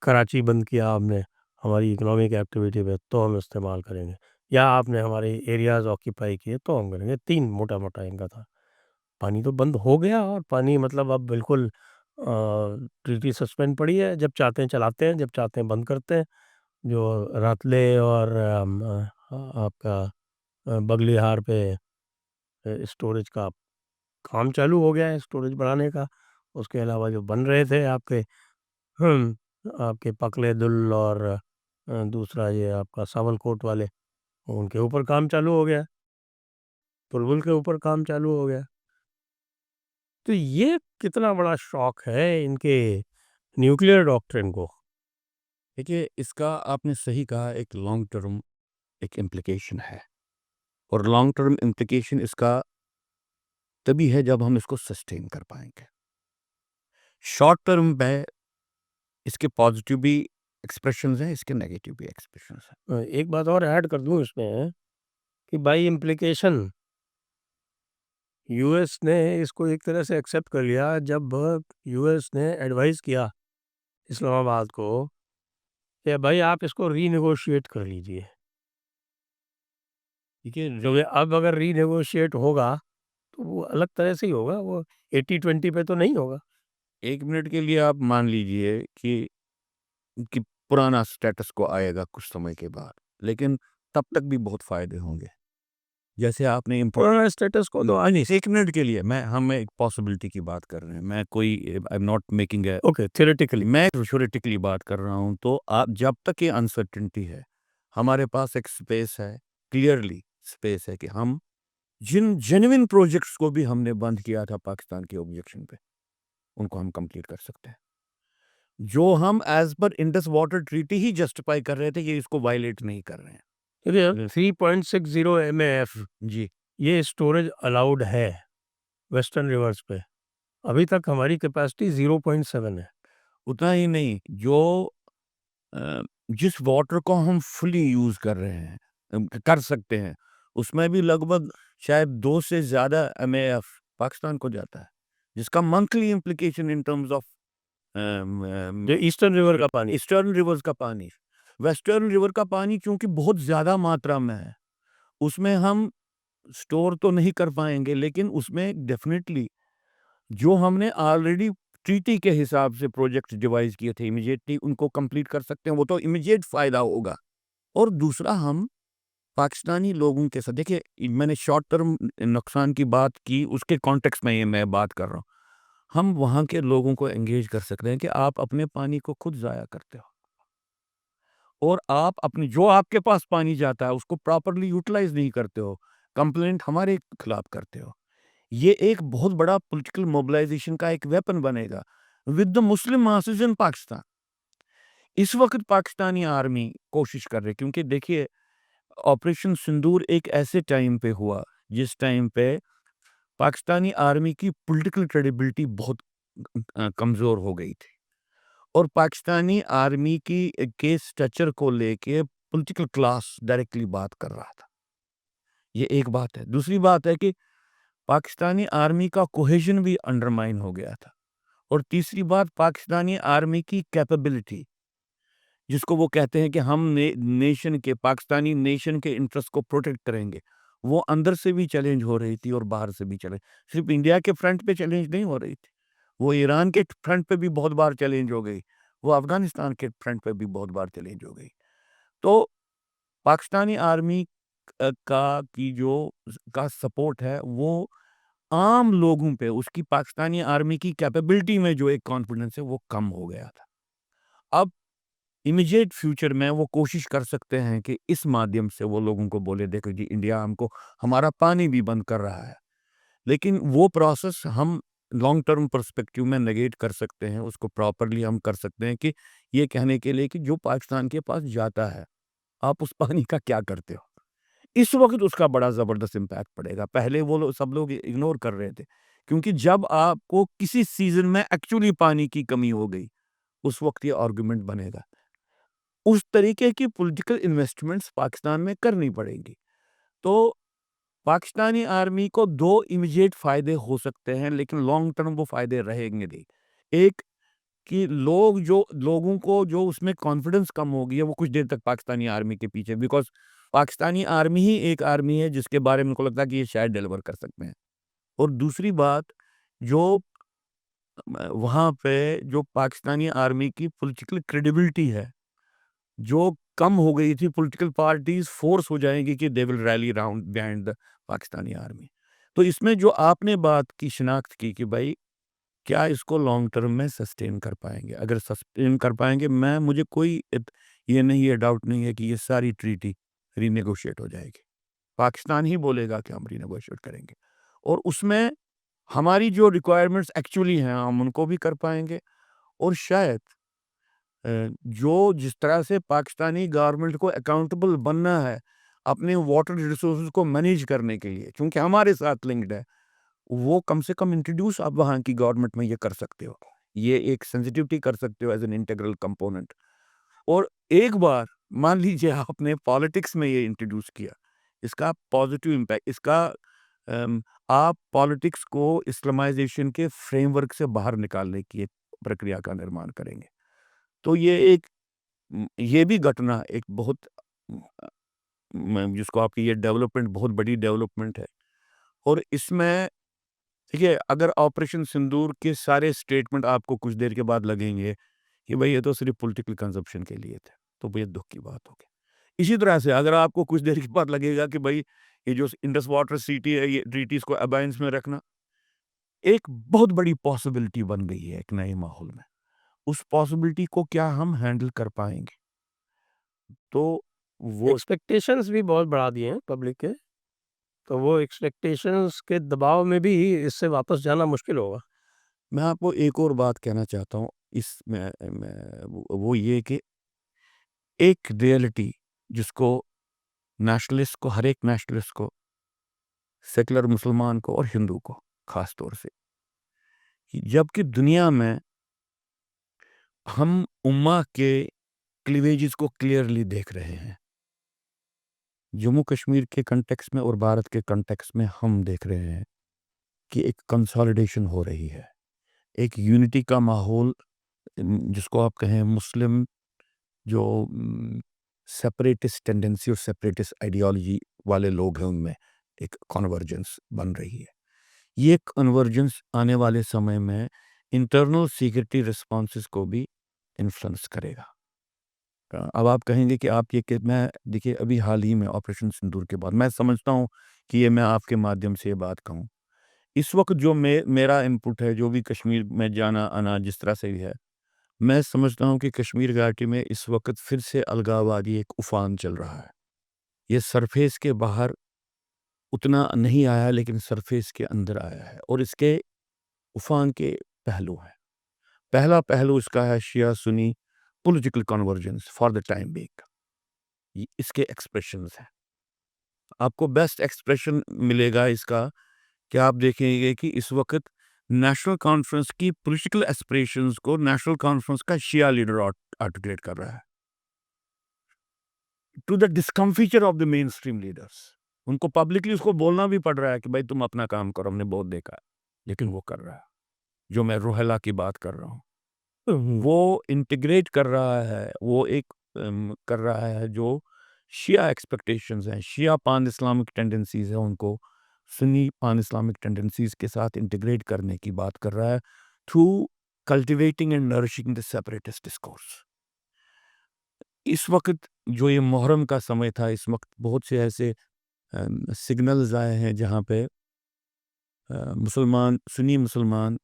कराची बंद किया आपने हमारी इकोनॉमिक एक्टिविटी पे, तो हम इस्तेमाल करेंगे। या आपने हमारे एरियाज़ ऑक्यूपाई किए तो हम करेंगे। 3 मोटा-मोटा इनका था। पानी तो बंद हो गया, और पानी मतलब अब बिल्कुल ट्रीटी सस्पेंड पड़ी है। जब चाहते हैं चलाते हैं, जब चाहते हैं बंद करते हैं। जो रतले और आपका बगलिहार पे स्टोरेज का काम चालू हो गया है, स्टोरेज बढ़ाने का। उसके अलावा जो बन रहे थे आपके पकले दुल और दूसरा ये आपका सावलकोट वाले, उनके ऊपर काम चालू हो गया, बुलबुल के ऊपर काम चालू हो गया। तो ये कितना बड़ा शॉक है इनके न्यूक्लियर डॉक्ट्रिन को। देखिए, इसका आपने सही कहा, एक लॉन्ग टर्म एक इम्प्लिकेशन है, और लॉन्ग टर्म इम्प्लिकेशन इसका तभी है जब हम इसको सस्टेन कर पाएँगे। शॉर्ट टर्म में इसके पॉजिटिव भी एक्सप्रेशंस हैं, इसके नेगेटिव भी एक्सप्रेशंस हैं। एक बात और ऐड कर दूं इसमें कि बाई इम्प्लिकेशन यूएस ने इसको एक तरह से एक्सेप्ट कर लिया, जब यूएस ने एडवाइस किया इस्लामाबाद को कि भाई आप इसको रीनेगोशिएट कर लीजिए। ठीक है, क्योंकि अब अगर रीनेगोशिएट होगा तो वो अलग तरह से ही होगा, वो 80-20 पे तो नहीं होगा। 1 मिनट के लिए आप मान लीजिए कि पुराना स्टेटस को आएगा कुछ समय के बाद, लेकिन तब तक भी बहुत फ़ायदे होंगे। जैसे आपने पुराना स्टेटस को तो आ नहीं 1 मिनट के लिए हम एक पॉसिबिलिटी की बात कर रहे हैं। मैं कोई I am not making a okay theoretically. मैं थ्योरेटिकली बात कर रहा हूँ, तो आप जब तक ये अनसर्टेनिटी है, हमारे पास एक स्पेस है, क्लियरली स्पेस है कि हम जिन जेन्युइन प्रोजेक्ट्स को भी हमने बंद किया था पाकिस्तान के ऑब्जेक्शन पे, उनको हम कंप्लीट कर सकते हैं। जो हम एज़ पर इंडस वाटर ट्रीटी ही जस्टिफाई कर रहे थे, ये इसको वायलेट नहीं कर रहे हैं। देखिए 3.60 MAF जी, ये स्टोरेज अलाउड है वेस्टर्न रिवर्स पे। अभी तक हमारी कैपेसिटी 0.7 है। उतना ही नहीं, अ, जिस वाटर को हम फुली यूज़ कर रहे हैं, कर सकते हैं, उसमें भी लगभग शायद 2 से ज़्यादा एमएएफ पाकिस्तान को जाता है, जिसका monthly implication in terms of जो ईस्टर्न रिवर का पानी, ईस्टर्न रिवर्स का पानी, वेस्टर्न रिवर का पानी चूँकि बहुत ज़्यादा मात्रा में है, उसमें हम स्टोर तो नहीं कर पाएँगे, लेकिन उसमें डेफ़िनेटली जो हमने ऑलरेडी ट्रीटी के हिसाब से प्रोजेक्ट्स डिवाइस किए थे, इमीडिएटली उनको कंप्लीट कर सकते हैं, वो तो इमीडिएट फ़ायदा होगा। और दूसरा, हम पाकिस्तानी लोगों के साथ देखिए, मैंने शॉर्ट टर्म नुकसान की बात की, उसके कॉन्टेक्स्ट में ये मैं बात कर रहा हूँ। हम वहाँ के लोगों को एंगेज कर सकते हैं कि आप अपने पानी को खुद ज़ाया करते हो, और आप अपनी जो आपके पास पानी जाता है उसको प्रॉपर्ली यूटिलाइज़ नहीं करते हो, कंप्लेंट हमारे खिलाफ करते हो। ये एक बहुत बड़ा पॉलिटिकल मोबिलाइजेशन का एक वेपन बनेगा विद द मुस्लिम मासेस इन पाकिस्तान। इस वक्त पाकिस्तानी आर्मी कोशिश कर रही है, क्योंकि देखिए, ऑपरेशन सिंदूर एक ऐसे टाइम पे हुआ जिस टाइम पे पाकिस्तानी आर्मी की पॉलिटिकल क्रेडिबिलिटी बहुत कमज़ोर हो गई थी, और पाकिस्तानी आर्मी की के स्ट्रक्चर को लेके पॉलिटिकल क्लास डायरेक्टली बात कर रहा था। ये एक बात है। दूसरी बात है कि पाकिस्तानी आर्मी का कोहेजन भी अंडरमाइन हो गया था। और तीसरी बात, पाकिस्तानी आर्मी की कैपेबिलिटी, जिसको वो कहते हैं कि हम नेशन के, पाकिस्तानी नेशन के इंटरेस्ट को प्रोटेक्ट करेंगे, वो अंदर से भी चैलेंज हो रही थी और बाहर से भी चैलेंज। सिर्फ इंडिया के फ्रंट पे चैलेंज नहीं हो रही थी, वो ईरान के फ्रंट पे भी बहुत बार चैलेंज हो गई, वो अफगानिस्तान के फ्रंट पे भी बहुत बार चैलेंज हो गई। तो पाकिस्तानी आर्मी का सपोर्ट है, वो आम लोगों पे, उसकी पाकिस्तानी आर्मी की कैपेबिलिटी में जो एक कॉन्फिडेंस है, वो कम हो गया था। अब इमीडिएट फ्यूचर में वो कोशिश कर सकते हैं कि इस माध्यम से वो लोगों को बोले, देखो जी, इंडिया हमको हमारा पानी भी बंद कर रहा है। लेकिन वो प्रोसेस हम लॉन्ग टर्म पर्सपेक्टिव में नेगेट कर सकते हैं, उसको प्रॉपरली हम कर सकते हैं कि ये कहने के लिए कि जो पाकिस्तान के पास जाता है, आप उस पानी का क्या करते हो? इस वक्त उसका बड़ा ज़बरदस्त इम्पैक्ट पड़ेगा। पहले वो सब लोग इग्नोर कर रहे थे, क्योंकि जब आपको किसी सीजन में एक्चुअली पानी की कमी हो गई, उस वक्त ये आर्गुमेंट बनेगा। उस तरीके की पॉलिटिकल इन्वेस्टमेंट्स पाकिस्तान में करनी पड़ेंगी। तो पाकिस्तानी आर्मी को 2 इमीडिएट फ़ायदे हो सकते हैं, लेकिन लॉन्ग टर्म वो फ़ायदे रहेंगे नहीं। एक, कि लोगों को जो उसमें कॉन्फिडेंस कम हो गई है, वो कुछ देर तक पाकिस्तानी आर्मी के पीछे, बिकॉज़ पाकिस्तानी आर्मी ही एक आर्मी है जिसके बारे में उनको लगता है कि ये शायद डिलीवर कर सकते हैं। और दूसरी बात, जो वहाँ पे जो पाकिस्तानी आर्मी की पॉलिटिकल क्रेडिबिलिटी है, जो कम हो गई थी, पॉलिटिकल पार्टीज फोर्स हो जाएंगी कि they will rally round behind the Pakistani army. तो इसमें जो आपने बात की, शिनाख्त की कि भाई क्या इसको लॉन्ग टर्म में सस्टेन कर पाएंगे, अगर सस्टेन कर पाएंगे, मुझे कोई ये नहीं है, डाउट नहीं है कि ये सारी ट्रीटी रीनेगोशिएट हो जाएगी। पाकिस्तान ही बोलेगा कि हम रीनेगोशिएट करेंगे, और उसमें हमारी जो रिक्वायरमेंट्स एक्चुअली हैं हम उनको भी कर पाएंगे। और शायद जो जिस तरह से पाकिस्तानी गवर्नमेंट को अकाउंटेबल बनना है अपने वाटर रिसोर्सेज को मैनेज करने के लिए, क्योंकि हमारे साथ लिंक्ड है, वो कम से कम इंट्रोड्यूस आप वहाँ की गवर्नमेंट में ये कर सकते हो, ये एक सेंसिटिविटी कर सकते हो एज एन इंटीग्रल कंपोनेंट। और एक बार मान लीजिए आपने पॉलिटिक्स में ये इंट्रोड्यूस किया, इसका पॉजिटिव इम्पैक्ट, इसका आप पॉलिटिक्स को इस्लामाइजेशन के फ्रेमवर्क से बाहर निकालने की एक प्रक्रिया का निर्माण करेंगे। तो ये भी घटना एक बहुत जिसको आपकी ये डेवलपमेंट बहुत बड़ी डेवलपमेंट है। और इसमें देखिए, अगर ऑपरेशन सिंदूर के सारे स्टेटमेंट आपको कुछ देर के बाद लगेंगे कि भाई ये तो सिर्फ पॉलिटिकल कंजप्शन के लिए थे, तो ये दुख की बात होगी। इसी तरह से अगर आपको कुछ देर के बाद लगेगा कि भाई ये जो इंडस वाटर सिटी है, ये ट्रीटीज को अबाइंस में रखना एक बहुत बड़ी पॉसिबिलिटी बन गई है एक नए माहौल में, उस पॉसिबिलिटी को क्या हम हैंडल कर पाएंगे? तो वो एक्सपेक्टेशंस भी बहुत बढ़ा दिए हैं पब्लिक के, तो वो एक्सपेक्टेशंस के दबाव में भी इससे वापस जाना मुश्किल होगा। मैं आपको एक और बात कहना चाहता हूँ वो ये कि एक रियलिटी जिसको नेशनलिस्ट को, हर एक नेशनलिस्ट को, सेकुलर मुसलमान को और हिंदू को खास तौर से, कि जबकि दुनिया में हम उम्मा के क्लीवेजेस को क्लियरली देख रहे हैं, जम्मू कश्मीर के कंटेक्स्ट में और भारत के कंटेक्स्ट में हम देख रहे हैं कि एक कंसोलिडेशन हो रही है, एक यूनिटी का माहौल, जिसको आप कहें मुस्लिम जो सेपरेटिस्ट टेंडेंसी और सेपरेटिस्ट आइडियोलॉजी वाले लोग हैं, उनमें एक कन्वर्जेंस बन रही है। ये कन्वर्जेंस आने वाले समय में इंटरनल सिक्योरिटी रिस्पॉन्सेस को भी इन्फ्लुएंस करेगा। अब आप कहेंगे कि आप ये कि मैं देखिए, अभी हाल ही में ऑपरेशन सिंदूर के बाद मैं समझता हूँ कि ये मैं आपके माध्यम से ये बात कहूँ, इस वक्त जो मेरा इनपुट है, जो भी कश्मीर में जाना आना जिस तरह से भी है, मैं समझता हूँ कि कश्मीर घाटी में इस वक्त फिर से अलगाववादी एक उफान चल रहा है। ये सरफेस के बाहर उतना नहीं आया, लेकिन सरफेस के अंदर आया है, और इसके उफान के पहलू हैं। पहला पहलू इसका है Shia Sunni political convergence for the time being, इसके एक्सप्रेशंस हैं। आपको बेस्ट एक्सप्रेशन मिलेगा इसका कि आप देखेंगे कि इस वक्त नेशनल कॉन्फ्रेंस की पॉलिटिकल एस्पिरेशंस को नेशनल कॉन्फ्रेंस का शिया लीडर आर्टिकुलेट कर रहा है, to the discomfiture of the main stream leaders. उनको पब्लिकली उसको बोलना भी पड़ रहा है कि भाई तुम अपना काम करो, हमने बहुत देखा है, लेकिन वो कर रहा है। जो मैं रोहेला की बात कर रहा हूँ, वो इंटीग्रेट कर रहा है, वो एक कर रहा है जो शिया एक्सपेक्टेशंस हैं, शिया पान इस्लामिक टेंडेंसीज है, उनको सुन्नी पान इस्लामिक टेंडेंसीज के साथ इंटीग्रेट करने की बात कर रहा है through cultivating and nourishing the separatist discourse. इस वक्त जो ये मुहर्रम का समय था, इस वक्त बहुत से ऐसे सिग्नल्स आए हैं जहाँ पे मुसलमान, सुन्नी मुसलमान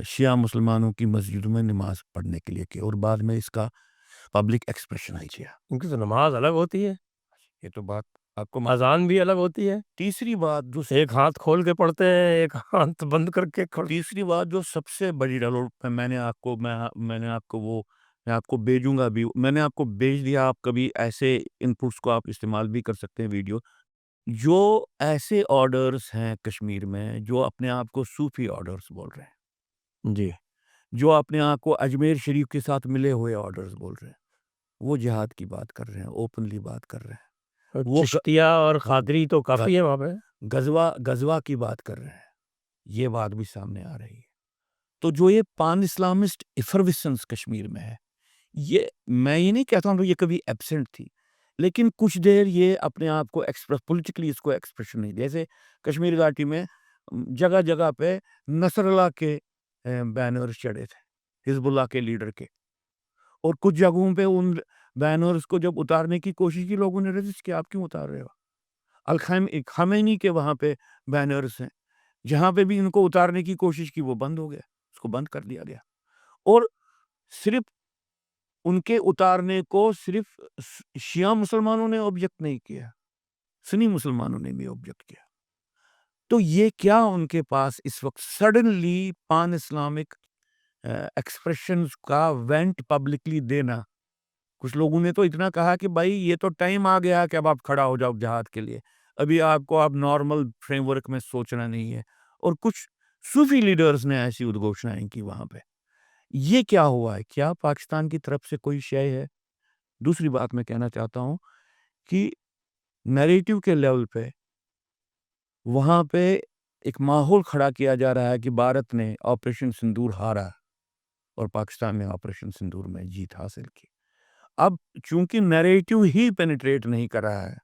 शिया मुसलमानों की मस्जिदों में नमाज पढ़ने के लिए किया और बाद में इसका पब्लिक एक्सप्रेशन आई किया। उनकी तो नमाज अलग होती है, ये तो बात आपको अजान भी अलग होती है, तीसरी बात दूसरी एक हाथ खोल के पढ़ते हैं, एक हाथ बंद करके तीसरी बात जो सबसे बड़ी डेवलप मैंने आपको वो मैं आपको भेजूंगा भी, मैंने आपको भेज दिया, आप कभी ऐसे इनपुट्स को आप इस्तेमाल भी कर सकते हैं वीडियो। जो ऐसे ऑर्डर्स हैं कश्मीर में जो अपने आप को सूफी ऑर्डर्स बोल रहे हैं, जी, जो अपने आप को अजमेर शरीफ के साथ मिले हुए ऑर्डर्स बोल रहे हैं, वो जिहाद की बात कर रहे हैं, ओपनली बात कर रहे हैं। वो चिश्तिया और खादरी तो काफ़ी है वहाँ पे। गजवा की बात कर रहे हैं, ये बात भी सामने आ रही है। तो जो ये पान इस्लामिस्ट इफर्विसेंस कश्मीर में है, ये मैं ये नहीं कहता हूँ ये कभी एब्सेंट थी, लेकिन कुछ देर ये अपने आप को एक्सप्रेस पॉलिटिकली इसको एक्सप्रेशन नहीं दिया। जैसे कश्मीर घाटी में जगह जगह पे नसरल्लाह के बैनर्स चढ़े थे, हिजबुल्लाह के लीडर के, और कुछ जगहों पे उन बैनर्स को जब उतारने की कोशिश की, लोगों ने रेजिस्ट किया, आप क्यों उतार रहे हो? खमेनी के वहाँ पे बैनर्स हैं, जहाँ पे भी इनको उतारने की कोशिश की वो बंद हो गया, उसको बंद कर दिया गया। और सिर्फ उनके उतारने को सिर्फ शिया मुसलमानों ने ऑब्जेक्ट नहीं किया, सुन्नी मुसलमानों ने भी ऑब्जेक्ट किया। तो ये क्या उनके पास इस वक्त सडनली पान इस्लामिक एक्सप्रेशंस का वेंट पब्लिकली देना, कुछ लोगों ने तो इतना कहा कि भाई ये तो टाइम आ गया कि अब आप खड़ा हो जाओ जिहाद के लिए, अभी आपको अब नॉर्मल फ्रेमवर्क में सोचना नहीं है। और कुछ सूफी लीडर्स ने ऐसी उद्घोषणाएं की वहां पे। ये क्या हुआ है? क्या पाकिस्तान की तरफ से कोई शय है? दूसरी बात मैं कहना चाहता हूं कि नैरेटिव के लेवल पे वहां पे एक माहौल खड़ा किया जा रहा है कि भारत ने ऑपरेशन सिंदूर हारा और पाकिस्तान ने ऑपरेशन सिंदूर में जीत हासिल की। अब चूंकि नैरेटिव ही पेनिट्रेट नहीं कर रहा है,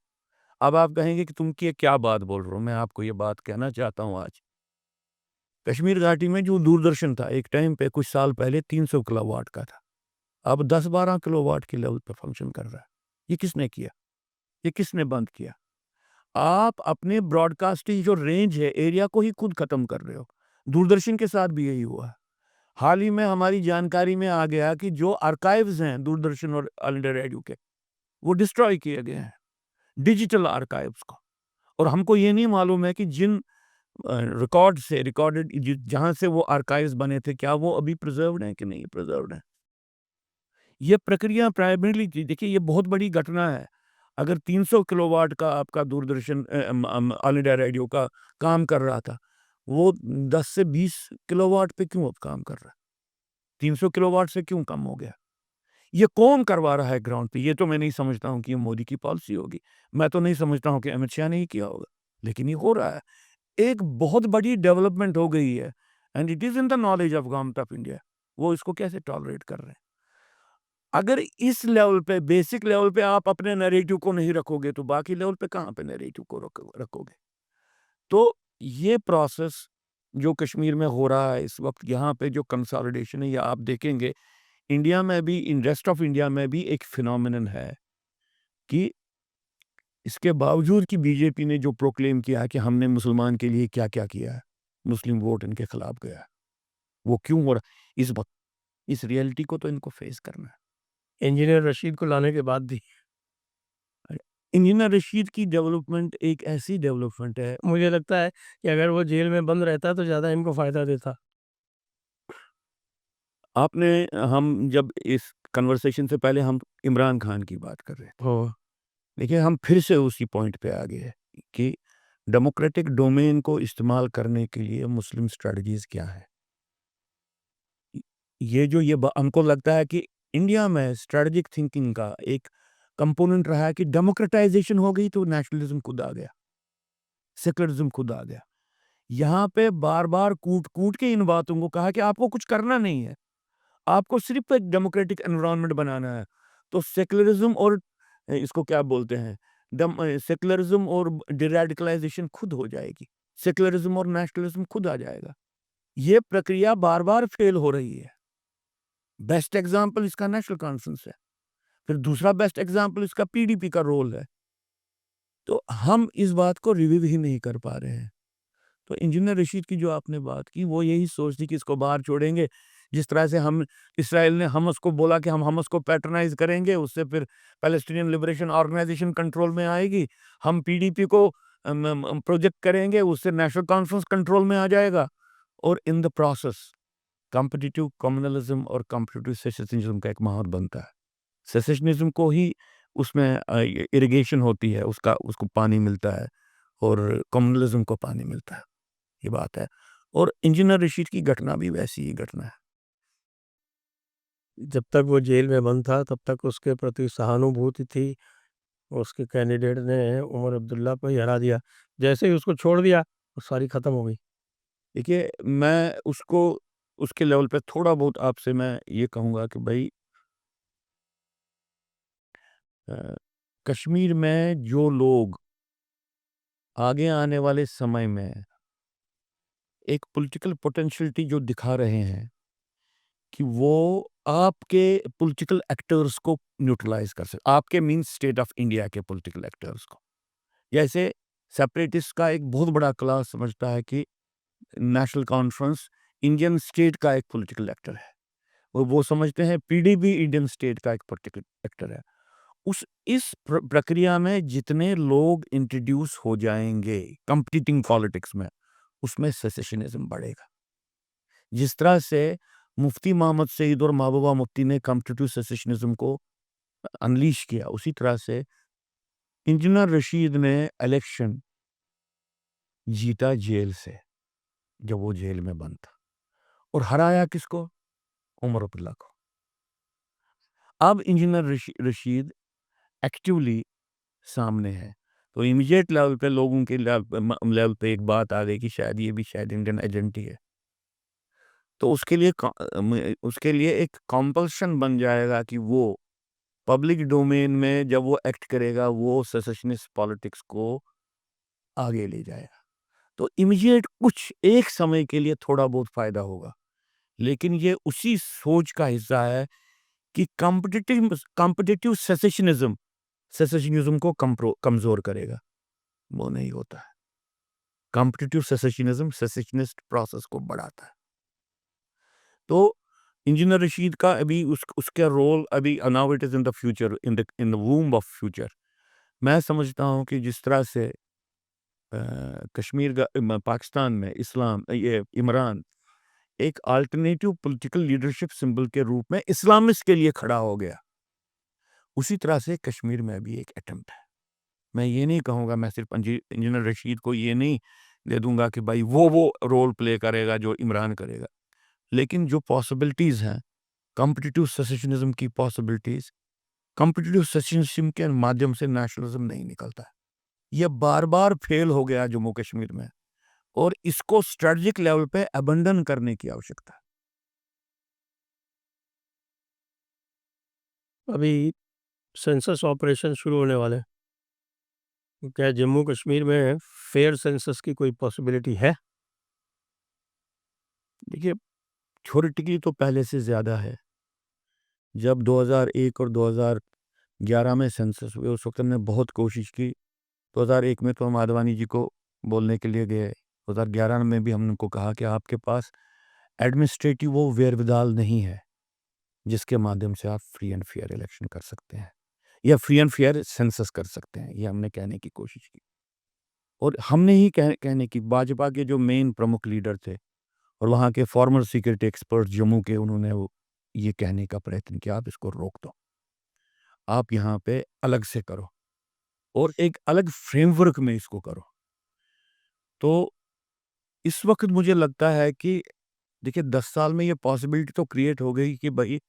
अब आप कहेंगे कि तुम ये क्या बात बोल रहे हो। मैं आपको ये बात कहना चाहता हूँ, आज कश्मीर घाटी में जो दूरदर्शन था एक टाइम पे कुछ साल पहले 300 किलोवाट का था, अब 10-12 किलोवाट के लेवल पे फंक्शन कर रहा है। ये किसने किया? ये किसने बंद किया? आप अपने ब्रॉडकास्टिंग जो रेंज है, एरिया को ही खुद खत्म कर रहे हो। दूरदर्शन के साथ भी यही हुआ है। हाल ही में हमारी जानकारी में आ गया कि जो आर्काइव्स हैं दूरदर्शन और ऑल इंडिया रेडियो के, वो डिस्ट्रॉय किए गए हैं, डिजिटल आर्काइव्स को। और हमको ये नहीं मालूम है कि जिन रिकॉर्ड से रिकॉर्डेड जहां से वो आर्काइव्स बने थे, क्या वो अभी प्रिजर्व्ड हैं कि नहीं प्रिजर्व्ड हैं। ये प्रक्रिया प्राइमरीली देखिए, ये बहुत बड़ी घटना है। अगर 300 किलोवाट का आपका दूरदर्शन ऑल इंडिया रेडियो का काम कर रहा था, वो 10 से 20 किलोवाट पे क्यों अब काम कर रहा है? 300 किलोवाट से क्यों कम हो गया? ये कौन करवा रहा है ग्राउंड पे? ये तो मैं नहीं समझता हूँ कि ये मोदी की पॉलिसी होगी। मैं तो नहीं समझता हूँ कि अमित शाह ने ही किया होगा, लेकिन ये हो रहा है। एक बहुत बड़ी डेवलपमेंट हो गई है and it is in the knowledge of government of India. वो इसको कैसे टॉलरेट कर रहे हैं? अगर इस लेवल पे, बेसिक लेवल पे आप अपने नैरेटिव को नहीं रखोगे, तो बाकी लेवल पे कहाँ पे नैरेटिव को रखोगे? तो ये प्रोसेस जो कश्मीर में हो रहा है इस वक्त, यहाँ पे जो कंसोलिडेशन है, ये आप देखेंगे इंडिया में भी, इन रेस्ट ऑफ इंडिया में भी एक फिनोमिनन है कि इसके बावजूद कि बीजेपी ने जो प्रोक्लेम किया है कि हमने मुसलमान के लिए क्या-क्या किया है, मुस्लिम वोट इनके खिलाफ गया है। वो क्यों हो रहा है? इस वक्त इस रियलिटी को तो इनको फेस करना है। इंजीनियर रशीद को लाने के बाद भी इंजीनियर रशीद की डेवलपमेंट एक ऐसी डेवलपमेंट है, मुझे लगता है कि अगर वो जेल में बंद रहता तो ज़्यादा इनको फ़ायदा देता। आपने हम जब इस कन्वर्सेशन से पहले हम इमरान खान की बात कर रहे थे। हो देखिए, हम फिर से उसी पॉइंट पे आ गए कि डेमोक्रेटिक डोमेन को इस्तेमाल करने के लिए मुस्लिम स्ट्रेटजीज क्या है। ये जो ये हमको लगता है कि इंडिया में स्ट्रेटजिक थिंकिंग का एक कंपोनेंट रहा है कि डेमोक्रेटाइजेशन हो गई तो नेशनलिज्म खुद आ गया। सेकुलरिज्म खुद आ गया। यहाँ पे बार-बार कूट-कूट के इन बातों को कहा कि आपको कुछ करना नहीं है, आपको सिर्फ़ एक डेमोक्रेटिक एनवायरनमेंट बनाना है। तो सेकुलरिज्म और इसको क्या बोलते हैं, सेकुलरिज्म और डीरेडिकलाइज़ेशन खुद हो जाएगी। सेकुलरिज्म और नेशनलिज्म खुद आ जाएगा। ये प्रक्रिया बार-बार फ़ेल हो रही है। बेस्ट एग्ज़ाम्पल इसका नेशनल कॉन्फ्रेंस है। फिर दूसरा बेस्ट एग्ज़ाम्पल इसका पीडीपी का रोल है। तो हम इस बात को रिविव ही नहीं कर पा रहे हैं। तो इंजीनियर रशीद की जो आपने बात की, वो यही सोच थी कि इसको बाहर छोड़ेंगे। जिस तरह से हम इसराइल ने हमास को बोला कि हम हमास को पैट्रोनाइज़ करेंगे, उससे फिर पैलेस्टीनियन लिबरेशन ऑर्गेनाइज़ेशन कंट्रोल में आएगी। हम पीडीपी को प्रोजेक्ट करेंगे, उससे नेशनल कॉन्फ्रेंस कंट्रोल में आ जाएगा और इन द प्रोसेस कॉम्पिटिटिव कम्युनलिज़्म और कॉम्पिटिटिव सेशनिज़्म का एक माहौल बनता है। सेशनिज़्म को ही उसमें इरिगेशन होती है, उसको पानी मिलता है और कम्युनलिज़्म को पानी मिलता है। ये बात है। और इंजीनियर रशीद की घटना भी वैसी ही घटना है। जब तक वो जेल में बंद था तब तक उसके प्रति सहानुभूति थी। उसके कैंडिडेट ने उमर अब्दुल्ला को ही हरा दिया। जैसे ही उसको छोड़ दिया, वो सारी खत्म हो गई। देखिए, मैं उसको उसके लेवल पे थोड़ा बहुत आपसे मैं ये कहूँगा कि भई अ, कश्मीर में जो लोग आगे आने वाले समय में एक पॉलिटिकल पोटेंशियलिटी जो दिखा रहे हैं कि वो आपके पॉलिटिकल एक्टर्स को न्यूट्रलाइज़ कर सकते, आपके मीन्स स्टेट ऑफ इंडिया के पॉलिटिकल एक्टर्स को। जैसे सेपरेटिस्ट का एक बहुत बड़ा क्लास समझता है कि नेशनल कॉन्फ्रेंस इंडियन स्टेट का एक पॉलिटिकल एक्टर है। वो समझते हैं पीडीपी इंडियन स्टेट का एक पॉलिटिकल एक्टर है। इस प्रक्रिया में जितने लोग इंट्रोड्यूस हो जाएंगे कंपीटिंग पॉलिटिक्स में, उसमें सेसेशनिज्म बढ़ेगा। जिस तरह से मुफ्ती मोहम्मद सईद और महबूबा मुफ्ती ने कॉम्पिटिटिव सेसेशनिज्म को अनलीश किया, उसी तरह से इंजीनियर रशीद ने इलेक्शन जीता जेल से, जब वो जेल में बंद था, और हराया किसको? उमर अब्दुल्ला को। अब इंजीनियर रशीद एक्टिवली सामने है, तो इमीडिएट लेवल पे लोगों के लेवल पे एक बात आ गई कि शायद ये भी शायद इंडियन एजेंट ही है। तो उसके लिए एक कंपल्शन बन जाएगा कि वो पब्लिक डोमेन में जब वो एक्ट करेगा, वो सेसेशनिस्ट पॉलिटिक्स को आगे ले जाएगा। तो इमीडिएट कुछ एक समय के लिए थोड़ा बहुत फ़ायदा होगा, लेकिन ये उसी सोच का हिस्सा है कि कॉम्पिटिटिव सेसेशनिज्म को कमज़ोर करेगा। वो नहीं होता है। कॉम्पिटिटिव सेसेशनिज्म सेसेशनिस्ट प्रोसेस को बढ़ाता है। तो इंजीनियर रशीद का अभी उसका रोल अभी now it is in the future, in the womb of future. मैं समझता हूँ कि जिस तरह से कश्मीर का पाकिस्तान में ये इमरान एक अल्टरनेटिव पॉलिटिकल लीडरशिप सिंबल के रूप में इस्लामिस्ट के लिए खड़ा हो गया, उसी तरह से कश्मीर में भी एक अटेम्प्ट है। मैं ये नहीं कहूँगा, मैं सिर्फ इंजीनियर रशीद को ये नहीं दे दूंगा कि भाई वो रोल प्ले करेगा जो इमरान करेगा, लेकिन जो पॉसिबिलिटीज़ हैं कॉम्पिटिटिव सेसेशनिज्म की पॉसिबिलिटीज़, कॉम्पिटिटिव सेसेशनिज्म के माध्यम से नेशनलिज्म नहीं निकलता है। ये बार-बार फेल हो गया जम्मू कश्मीर में, और इसको स्ट्रेटजिक लेवल पे अबंडन करने की आवश्यकता है। अभी सेंसस ऑपरेशन शुरू होने वाले हैं। तो क्या जम्मू कश्मीर में फेयर सेंसस की कोई पॉसिबिलिटी है? देखिए, थ्योरेटिकली तो पहले से ज़्यादा है। जब 2001 और 2011 में सेंसस हुए, उस वक़्त हमने बहुत कोशिश की। 2001 में तो हम आडवाणी जी को बोलने के लिए गए। 2011 में भी हमने उनको कहा कि आपके पास एडमिनिस्ट्रेटिव वो वेयरविदाल नहीं है, जिसके माध्यम से आप फ्री एंड फेयर इलेक्शन कर सकते हैं या फ्री एंड फेयर सेंसस कर सकते हैं। ये हमने कहने की कोशिश की, और हमने ही कहने की, भाजपा के जो मेन प्रमुख लीडर थे और वहाँ के फॉर्मर सिक्योरिटी एक्सपर्ट जम्मू के, उन्होंने ये कहने का प्रयत्न किया, आप इसको रोक दो, आप यहाँ पे अलग से करो और एक अलग फ्रेमवर्क में इसको करो। तो इस वक्त मुझे लगता है कि देखिए 10 साल में ये पॉसिबिलिटी तो क्रिएट हो गई कि भाई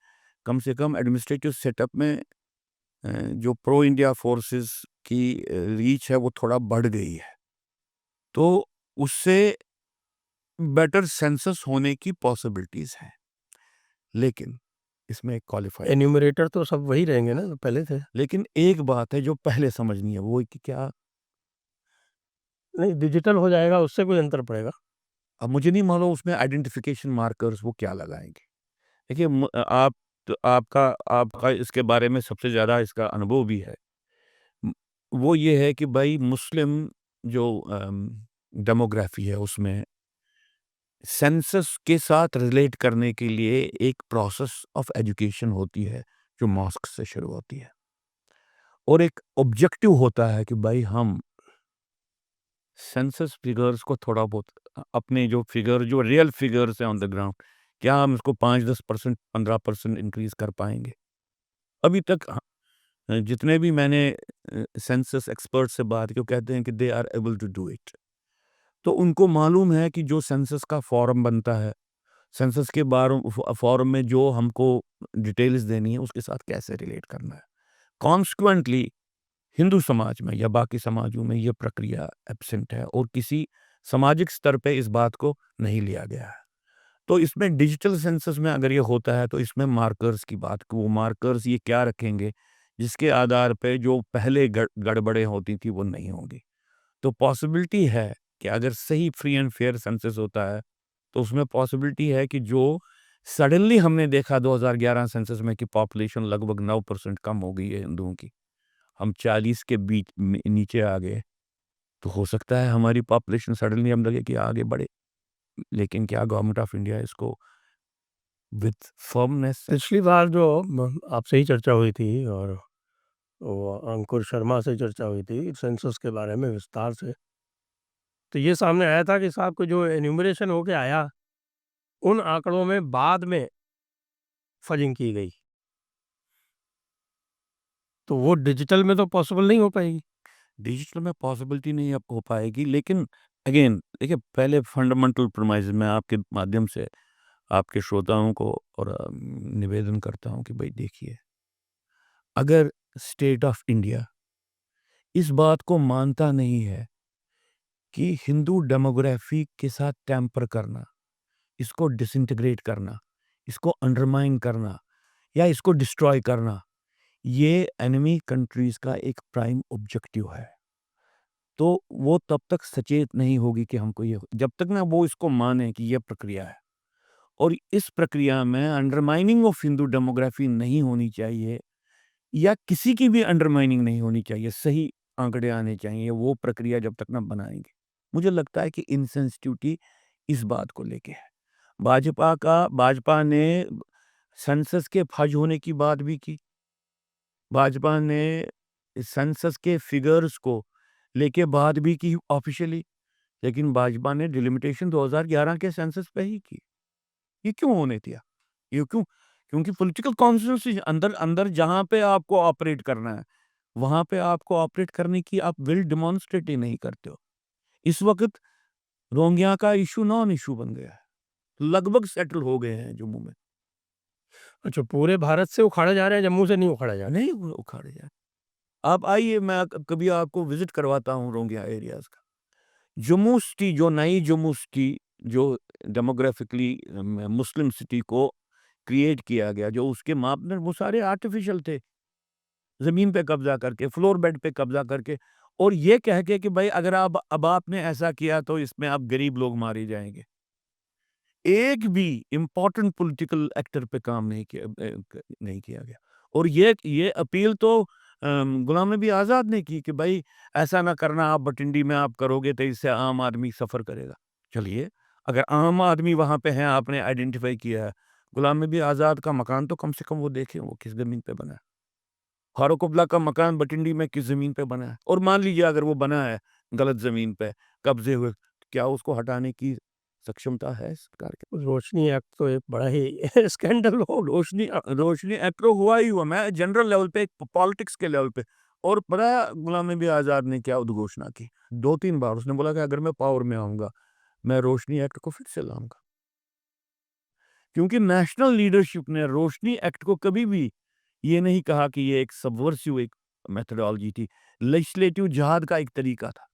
कम से कम एडमिनिस्ट्रेटिव सेटअप में जो प्रो इंडिया फोर्सेस की रीच है वो थोड़ा बढ़ गई है। तो उससे बेटर सेंसस होने की पॉसिबिलिटीज हैं, लेकिन इसमें एक क्वालिफायर, एन्यूमरेटर तो सब वही रहेंगे ना जो पहले थे। लेकिन एक बात है जो पहले समझनी है, वो है कि क्या, नहीं, डिजिटल हो जाएगा उससे कोई अंतर पड़ेगा। अब मुझे नहीं मालूम उसमें आइडेंटिफिकेशन मार्कर्स वो क्या लगाएंगे। देखिए आप, तो आपका आपका इसके बारे में सबसे ज़्यादा इसका अनुभव भी है। म- वो ये है कि भाई मुस्लिम जो डेमोग्राफी है उसमें सेंसस के साथ रिलेट करने के लिए एक प्रोसेस ऑफ एजुकेशन होती है जो मॉस्क से शुरू होती है, और एक ऑब्जेक्टिव होता है कि भाई हम सेंसस फिगर्स को थोड़ा बहुत अपने जो फिगर, जो रियल फिगर्स हैं ऑन द ग्राउंड, क्या हम इसको 5-10%, 15% इंक्रीज कर पाएंगे। अभी तक जितने भी मैंने सेंसस एक्सपर्ट से बात की, वो कहते हैं कि they are able to do it. तो उनको मालूम है कि जो सेंसस का फॉर्म बनता है, सेंसस के फॉर्म में जो हमको डिटेल्स देनी है उसके साथ कैसे रिलेट करना है। कॉन्सिक्वेंटली हिंदू समाज में या बाकी समाजों में ये प्रक्रिया एब्सेंट है, और किसी सामाजिक स्तर पे इस बात को नहीं लिया गया है। तो इसमें डिजिटल सेंसस में अगर ये होता है तो इसमें मार्कर्स की बात, वो मार्कर्स ये क्या रखेंगे जिसके आधार पे जो पहले गड़बड़ें होती थी वो नहीं होंगी। तो पॉसिबिलिटी है कि अगर सही फ्री एंड फेयर सेंसस होता है तो उसमें पॉसिबिलिटी है कि जो सडनली हमने देखा 2011 सेंसस में कि पॉपुलेशन लगभग 9% कम हो गई है हिंदुओं की, हम 40 के बीच नीचे आ गए, तो हो सकता है हमारी पॉपुलेशन सडनली हम लगे कि आगे बढ़े। लेकिन क्या गवर्नमेंट ऑफ इंडिया इसको विद फर्मनेस, पिछली बार जो आपसे ही चर्चा हुई थी और वो अंकुर शर्मा से चर्चा हुई थी सेंसस के बारे में विस्तार से, तो ये सामने आया था कि साहब को जो एन्यूमरेशन होके आया उन आंकड़ों में बाद में फजिंग की गई, तो वो डिजिटल में तो पॉसिबल नहीं हो पाएगी। डिजिटल में पॉसिबिलिटी नहीं अब हो पाएगी। लेकिन अगेन देखिए, पहले फंडामेंटल प्रोमाइज में आपके माध्यम से आपके श्रोताओं को और निवेदन करता हूं कि भाई देखिए, अगर स्टेट ऑफ इंडिया इस बात को मानता नहीं है कि हिंदू डेमोग्राफी के साथ टैम्पर करना, इसको डिसइंटीग्रेट करना, इसको अंडरमाइन करना या इसको डिस्ट्रॉय करना, ये एनिमी कंट्रीज का एक प्राइम ऑब्जेक्टिव है, तो वो तब तक सचेत नहीं होगी कि हमको ये, जब तक ना वो इसको माने कि ये प्रक्रिया है, और इस प्रक्रिया में अंडरमाइनिंग ऑफ हिंदू डेमोग्राफी नहीं होनी चाहिए या किसी की भी अंडरमाइनिंग नहीं होनी चाहिए, सही आंकड़े आने चाहिए, वो प्रक्रिया जब तक ना बनाएंगे, मुझे लगता है कि इनसेंसिटिविटी इस बात को लेके है। भाजपा ने सेंसस के फज होने की बात भी की, भाजपा ने सेंसस के फिगर्स को लेके बात भी की ऑफिशियली, लेकिन भाजपा ने डिलिमिटेशन 2011 के सेंसस पे ही की। ये क्यों होने दिया? ये क्यों? क्योंकि पॉलिटिकल कॉन्स्टिट्यूंसी अंदर अंदर जहां पे आपको ऑपरेट करना है, वहां पे आपको ऑपरेट करने की आप विल डिमॉन्स्ट्रेट ही नहीं करते हो। इस वक्त रोहिंग्या का इशू नॉन इशू बन गया है, लगभग सेटल हो गए हैं जम्मू में। अच्छा, पूरे भारत से उखाड़े जा रहे हैं, जम्मू से नहीं उखाड़े जा रहे। नहीं उखाड़े जाए, आप आइए, मैं कभी आपको विजिट करवाता हूँ रोहिंग्या एरियाज का। जम्मू सिटी, जो नई जम्मू सिटी, जो डेमोग्राफिकली मुस्लिम सिटी को क्रिएट किया गया, जो उसके मापदंड वो सारे आर्टिफिशियल थे, जमीन पे कब्जा करके, फ्लोर बेड पे कब्जा करके, और ये कह के कि भाई अगर आप अब आपने ऐसा किया तो इसमें आप गरीब लोग मारे जाएंगे। एक भी इम्पोर्टेंट पॉलिटिकल एक्टर पे काम नहीं किया गया। और ये अपील तो गुलाम नबी आज़ाद ने की कि भाई ऐसा ना करना, आप बटिंडी में आप करोगे तो इससे आम आदमी सफ़र करेगा। चलिए, अगर आम आदमी वहाँ पे हैं, आपने आइडेंटिफाई किया है, गुलाम नबी आज़ाद का मकान तो कम से कम वो देखें, वो किस ज़मीन पे बना है। फारूक अब्दुल्ला का मकान बटिंडी में किस ज़मीन पे बना है, और मान लीजिए अगर वो बना है गलत ज़मीन पे, कब्जे हुए, क्या उसको हटाने की सक्षमता है सरकार के? रोशनी एक्ट तो एक बड़ा ही स्कैंडल हो। रोशनी एक्ट तो हुआ ही हुआ, मैं जनरल लेवल पे, पॉलिटिक्स के लेवल पे। और पता है गुलाम नबी आज़ाद ने क्या उद्घोषणा की? 2-3 बार उसने बोला कि अगर मैं पावर में आऊँगा, मैं रोशनी एक्ट को फिर से लाऊँगा। क्योंकि नेशनल लीडरशिप ने रोशनी एक्ट को कभी भी ये नहीं कहा कि ये एक सबवर्सिव एक मेथोडोलॉजी थी, लेजिस्लेटिव जिहाद का एक तरीका था।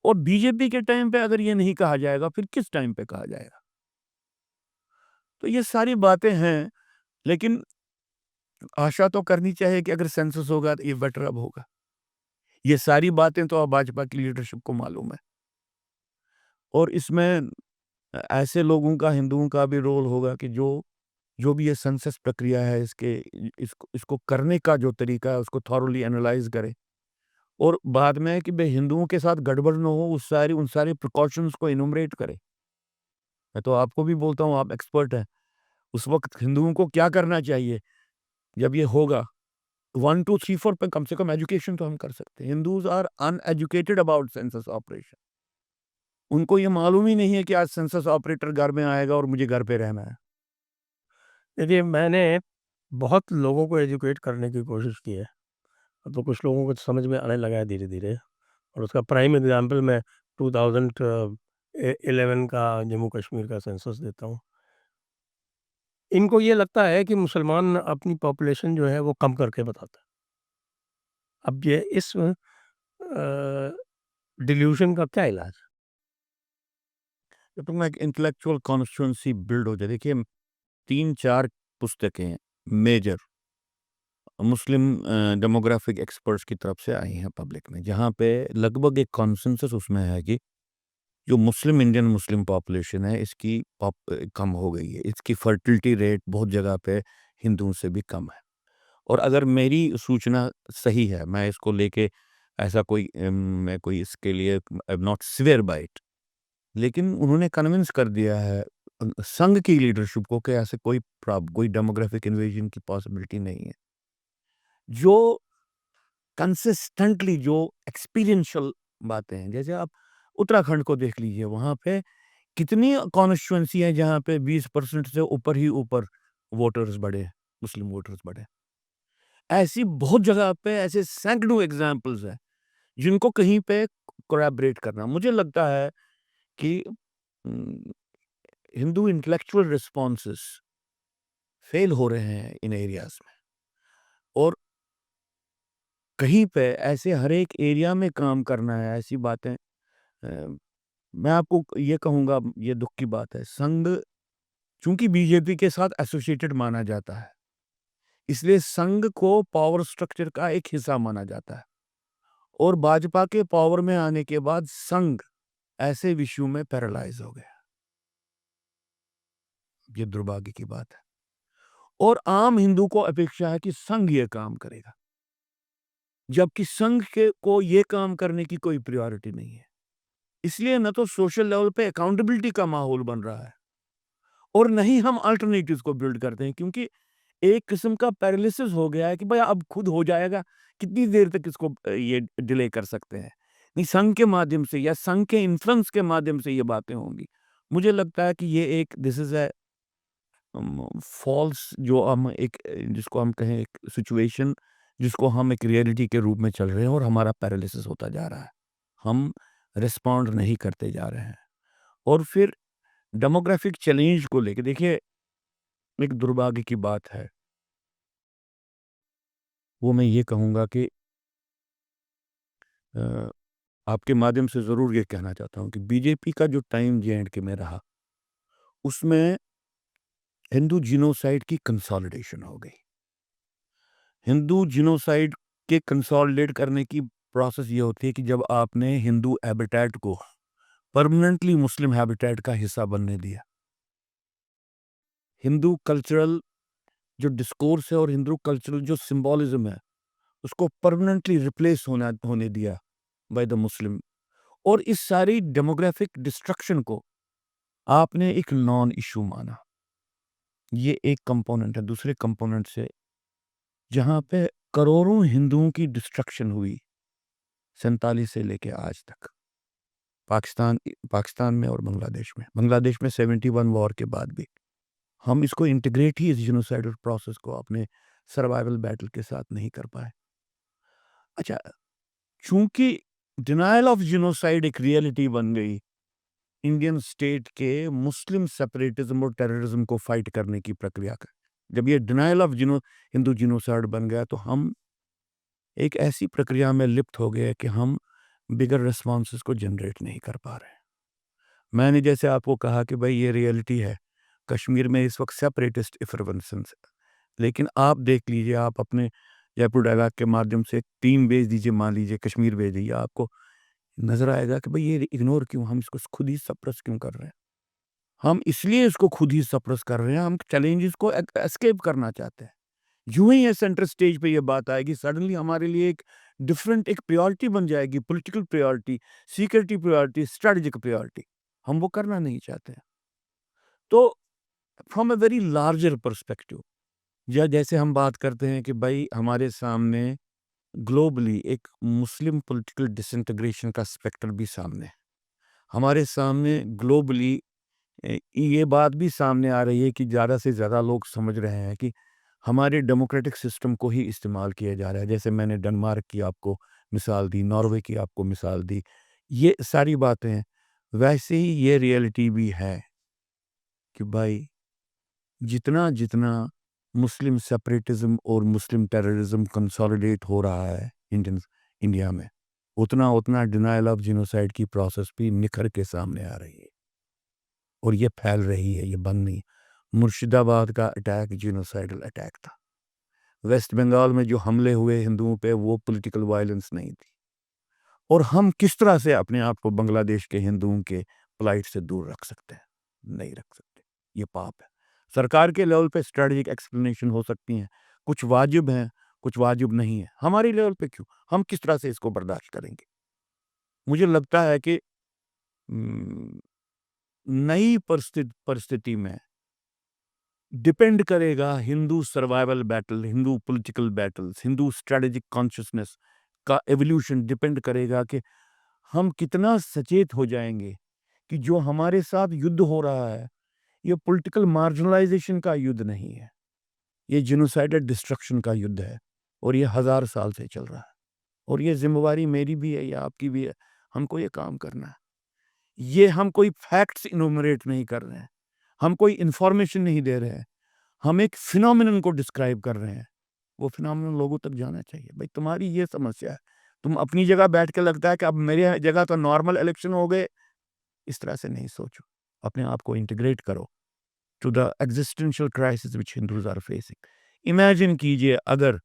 और बीजेपी के टाइम पे अगर ये नहीं कहा जाएगा, फिर किस टाइम पे कहा जाएगा? तो ये सारी बातें हैं, लेकिन आशा तो करनी चाहिए कि अगर सेंसस होगा तो ये बेटर अब होगा। ये सारी बातें तो अब भाजपा की लीडरशिप को मालूम है, और इसमें ऐसे लोगों का, हिंदुओं का भी रोल होगा कि जो जो भी ये सेंसस प्रक्रिया है, इसको इसको करने का जो तरीका है उसको थॉरोली एनालाइज करे, और बाद में कि भाई हिंदुओं के साथ गड़बड़ न हो, उन सारे प्रिकॉशंस को इनुमरेट करे। मैं तो आपको भी बोलता हूँ, आप एक्सपर्ट हैं, उस वक्त हिंदुओं को क्या करना चाहिए जब ये होगा? 1 2 3 4 पे कम से कम एजुकेशन तो हम कर सकते हैं। Hindus are uneducated about census operation. उनको ये मालूम ही नहीं है कि आज सेंसस ऑपरेटर घर में आएगा और मुझे घर पे रहना है। देखिए, मैंने बहुत लोगों को एजुकेट करने की कोशिश की है, तो कुछ लोगों को समझ में आने लगा है धीरे-धीरे, और उसका प्राइम एग्ज़ाम्पल मैं 2011 का जम्मू कश्मीर का सेंसस देता हूँ। इनको ये लगता है कि मुसलमान अपनी पॉपुलेशन जो है वो कम करके बताता है। अब ये इस डिल्यूशन का क्या इलाज? जब तक मैं एक इंटेलेक्चुअल कॉन्स्टिट्यूएंसी बिल्ड हो जाए, देखिए 3-4 पुस्तकें मेजर मुस्लिम डेमोग्राफिक एक्सपर्ट्स की तरफ से आई हैं पब्लिक में, जहाँ पे लगभग एक कॉन्सेंसस उसमें है कि जो इंडियन मुस्लिम पॉपुलेशन है, इसकी कम हो गई है, इसकी फर्टिलिटी रेट बहुत जगह पे हिंदुओं से भी कम है। और अगर मेरी सूचना सही है, मैं इसको लेके ऐसा कोई मैं कोई इसके लिए I am not swear by it, लेकिन उन्होंने कन्विंस कर दिया है संघ की लीडरशिप को कि ऐसे कोई डेमोग्राफिक इन्वेजन की पॉसिबिलिटी नहीं है। जो कंसिस्टेंटली जो एक्सपीरियंशियल बातें हैं, जैसे आप उत्तराखंड को देख लीजिए, वहाँ पे कितनी कॉन्स्टिट्यूएंसी है जहाँ पे 20% से ऊपर ही ऊपर वोटर्स बढ़े, मुस्लिम वोटर्स बढ़े। ऐसी बहुत जगह पे ऐसे सैकड़ों एग्जाम्पल्स हैं जिनको कहीं पे कोलैबोरेट करना, मुझे लगता है कि हिंदू इंटेलेक्चुअल रिस्पॉन्सेस फेल हो रहे हैं इन एरियाज में, और कहीं पे ऐसे हर एक एरिया में काम करना है, ऐसी बातें मैं आपको ये कहूँगा, ये दुख की बात है, संघ चूंकि बीजेपी के साथ एसोसिएटेड माना जाता है, इसलिए संघ को पावर स्ट्रक्चर का एक हिस्सा माना जाता है, और भाजपा के पावर में आने के बाद संघ ऐसे विषयों में पैरालाइज हो गया। ये दुर्भाग्य की बात है, और आम हिंदू को अपेक्षा है कि संघ ये काम करेगा, जबकि संघ के को ये काम करने की कोई प्रायोरिटी नहीं है। इसलिए न तो सोशल लेवल पे अकाउंटेबिलिटी का माहौल बन रहा है, और न ही हम अल्टरनेटिव्स को बिल्ड करते हैं, क्योंकि एक किस्म का पैरालिसिस हो गया है कि भाई अब खुद हो जाएगा, कितनी देर तक इसको ये डिले कर सकते हैं। नहीं, संघ के माध्यम से या संघ के इन्फ्लुएंस के माध्यम से ये बातें होंगी। मुझे लगता है कि ये एक दिस इज ए फॉल्स, जो हम एक जिसको हम कहें एक सिचुएशन, जिसको हम एक रियलिटी के रूप में चल रहे हैं, और हमारा पैरालिसिस होता जा रहा है, हम रिस्पॉन्ड नहीं करते जा रहे हैं। और फिर डेमोग्राफिक चैलेंज को लेके देखिए, एक दुर्भाग्य की बात है, वो मैं ये कहूँगा कि आपके माध्यम से ज़रूर ये कहना चाहता हूँ कि बीजेपी का जो टाइम जे&के में रहा, उसमें हिंदू जीनोसाइड की कंसोलिडेशन हो गई। हिंदू जीनोसाइड के कंसोलिडेट करने की प्रोसेस ये होती है कि जब आपने हिंदू हैबिटेट को परमानेंटली मुस्लिम हैबिटेट का हिस्सा बनने दिया, हिंदू कल्चरल जो डिस्कोर्स है और हिंदू कल्चरल जो सिंबॉलिज्म है, उसको परमानेंटली रिप्लेस होने दिया बाय द मुस्लिम, और इस सारी डेमोग्राफिक डिस्ट्रक्शन को आपने एक नॉन इशू माना। ये एक कंपोनेंट है। दूसरे कंपोनेंट से जहां पे करोड़ों हिंदुओं की डिस्ट्रक्शन हुई 47 से लेके आज तक, पाकिस्तान में और बांग्लादेश में 71 वॉर के बाद भी हम इसको इंटीग्रेट ही इस जीनोसाइडल प्रोसेस को अपने सर्वाइवल बैटल के साथ नहीं कर पाए। अच्छा, चूंकि डिनायल ऑफ जीनोसाइड एक रियलिटी बन गई इंडियन स्टेट के मुस्लिम सेपरेटिज्म और टेररिज्म को फाइट करने की प्रक्रिया का, जब ये डिनायल ऑफ हिंदू जीनोसाइड बन गया, तो हम एक ऐसी प्रक्रिया में लिप्त हो गए कि हम बिगर रिस्पॉन्सेस को जनरेट नहीं कर पा रहे हैं। मैंने जैसे आपको कहा कि भाई ये रियलिटी है, कश्मीर में इस वक्त सेपरेटिस्ट इफरवेंसेंस है, लेकिन आप देख लीजिए, आप अपने जयपुर डायलॉग के माध्यम से टीम भेज दीजिए, मान लीजिए कश्मीर भेज दीजिए, आपको नजर आएगा कि भाई ये इग्नोर क्यों, हम इसको खुद ही सप्रेस क्यों कर रहे हैं। हम इसलिए इसको खुद ही सप्रेस कर रहे हैं, हम चैलेंजेस को एस्केप करना चाहते हैं। यूं ही ये सेंटर स्टेज पे ये बात आएगी, सडनली हमारे लिए एक डिफरेंट एक प्रायोरिटी बन जाएगी, political priority, security priority, strategic priority. हम वो करना नहीं चाहते हैं। तो from a very larger perspective, या जैसे हम बात करते हैं कि भाई हमारे सामने ग्लोबली एक मुस्लिम पॉलिटिकल डिसइंटीग्रेशन का स्पेक्टर भी सामने है। हमारे सामने ग्लोबली ये बात भी सामने आ रही है कि ज़्यादा से ज़्यादा लोग समझ रहे हैं कि हमारे डेमोक्रेटिक सिस्टम को ही इस्तेमाल किया जा रहा है। जैसे मैंने डेनमार्क की आपको मिसाल दी, नॉर्वे की आपको मिसाल दी, ये सारी बातें हैं। वैसे ही ये रियलिटी भी है कि भाई जितना जितना मुस्लिम सेपरेटिज्म और मुस्लिम टेररिज्म कंसोलिडेट हो रहा है इंडिया में, उतना उतना डिनायल ऑफ जिनोसाइड की प्रोसेस भी निखर के सामने आ रही है और ये फैल रही है, ये बंद नहीं। मुर्शिदाबाद का अटैक जिनोसाइडल अटैक था। वेस्ट बंगाल में जो हमले हुए हिंदुओं पे, वो पॉलिटिकल वायलेंस नहीं थी। और हम किस तरह से अपने आप को बांग्लादेश के हिंदुओं के प्लाइट से दूर रख सकते हैं? नहीं रख सकते, ये पाप है। सरकार के लेवल पे स्ट्रेटेजिक एक्सप्लेनेशन हो सकती हैं, कुछ वाजिब हैं, कुछ वाजिब नहीं है। हमारी लेवल पे क्यों? हम किस तरह से इसको बर्दाश्त करेंगे? मुझे लगता है कि नई परिस्थिति में डिपेंड करेगा Hindu survival battle, Hindu political battles, Hindu strategic consciousness का एवोल्यूशन डिपेंड करेगा कि हम कितना सचेत हो जाएंगे कि जो हमारे साथ युद्ध हो रहा है, ये पॉलिटिकल मार्जिनलाइजेशन का युद्ध नहीं है, ये जिनोसाइडल डिस्ट्रक्शन का युद्ध है और ये 1000 साल से चल रहा है। और ये जिम्मेवारी मेरी भी है या आपकी भी है, हमको ये काम करना है। ये हम कोई फैक्ट्स इनोमरेट नहीं कर रहे हैं, हम कोई इंफॉर्मेशन नहीं दे रहे हैं, हम एक फिनोमिनन को डिस्क्राइब कर रहे हैं। वो फिनोमिनन लोगों तक जाना चाहिए। भाई तुम्हारी ये समस्या है, तुम अपनी जगह बैठ के लगता है कि अब मेरी जगह तो नॉर्मल इलेक्शन हो गए, इस तरह से नहीं सोचो। अपने आप को इंटीग्रेट करो to the existential crisis which Hindus are facing. Imagine कीजिए अगर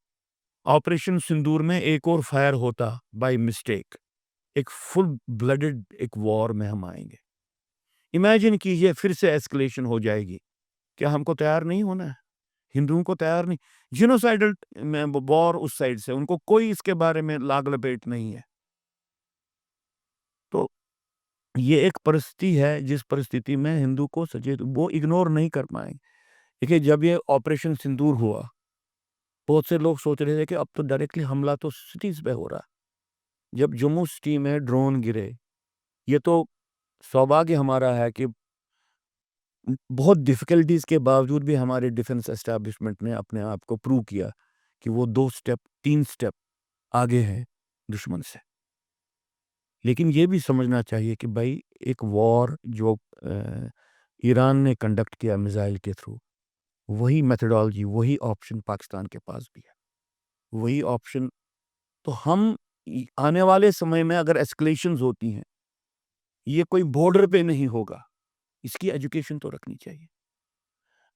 ऑपरेशन सिंदूर में एक और फायर होता बाय मिस्टेक, एक फुल ब्लडेड एक वॉर में हम आएंगे। इमेजिन कीजिए फिर से एस्केलेशन हो जाएगी। क्या हमको तैयार नहीं होना है? हिंदुओं को तैयार नहीं। जिनोसाइडल वॉर उस साइड से, उनको कोई इसके बारे में लाग लपेट नहीं है। तो ये एक परिस्थिति है जिस परिस्थिति में हिंदू को सचेत वो इग्नोर नहीं कर पाएंगे। देखिए, जब ये ऑपरेशन सिंदूर हुआ, बहुत से लोग सोच रहे थे कि अब तो डायरेक्टली हमला तो सिटीज पे हो रहा है। जब जम्मू सिटी में ड्रोन गिरे, ये तो सौभाग्य हमारा है कि बहुत डिफिकल्टीज के बावजूद भी हमारे डिफेंस एस्टैब्लिशमेंट ने अपने आप को प्रूव किया कि वो 2 स्टेप 3 स्टेप आगे है दुश्मन से। लेकिन ये भी समझना चाहिए कि भाई एक वॉर जो ईरान ने कंडक्ट किया मिसाइल के थ्रू, वही मेथडोलॉजी, वही ऑप्शन पाकिस्तान के पास भी है, वही ऑप्शन। तो हम आने वाले समय में अगर एस्केलेशंस होती हैं, ये कोई बॉर्डर पे नहीं होगा, इसकी एजुकेशन तो रखनी चाहिए।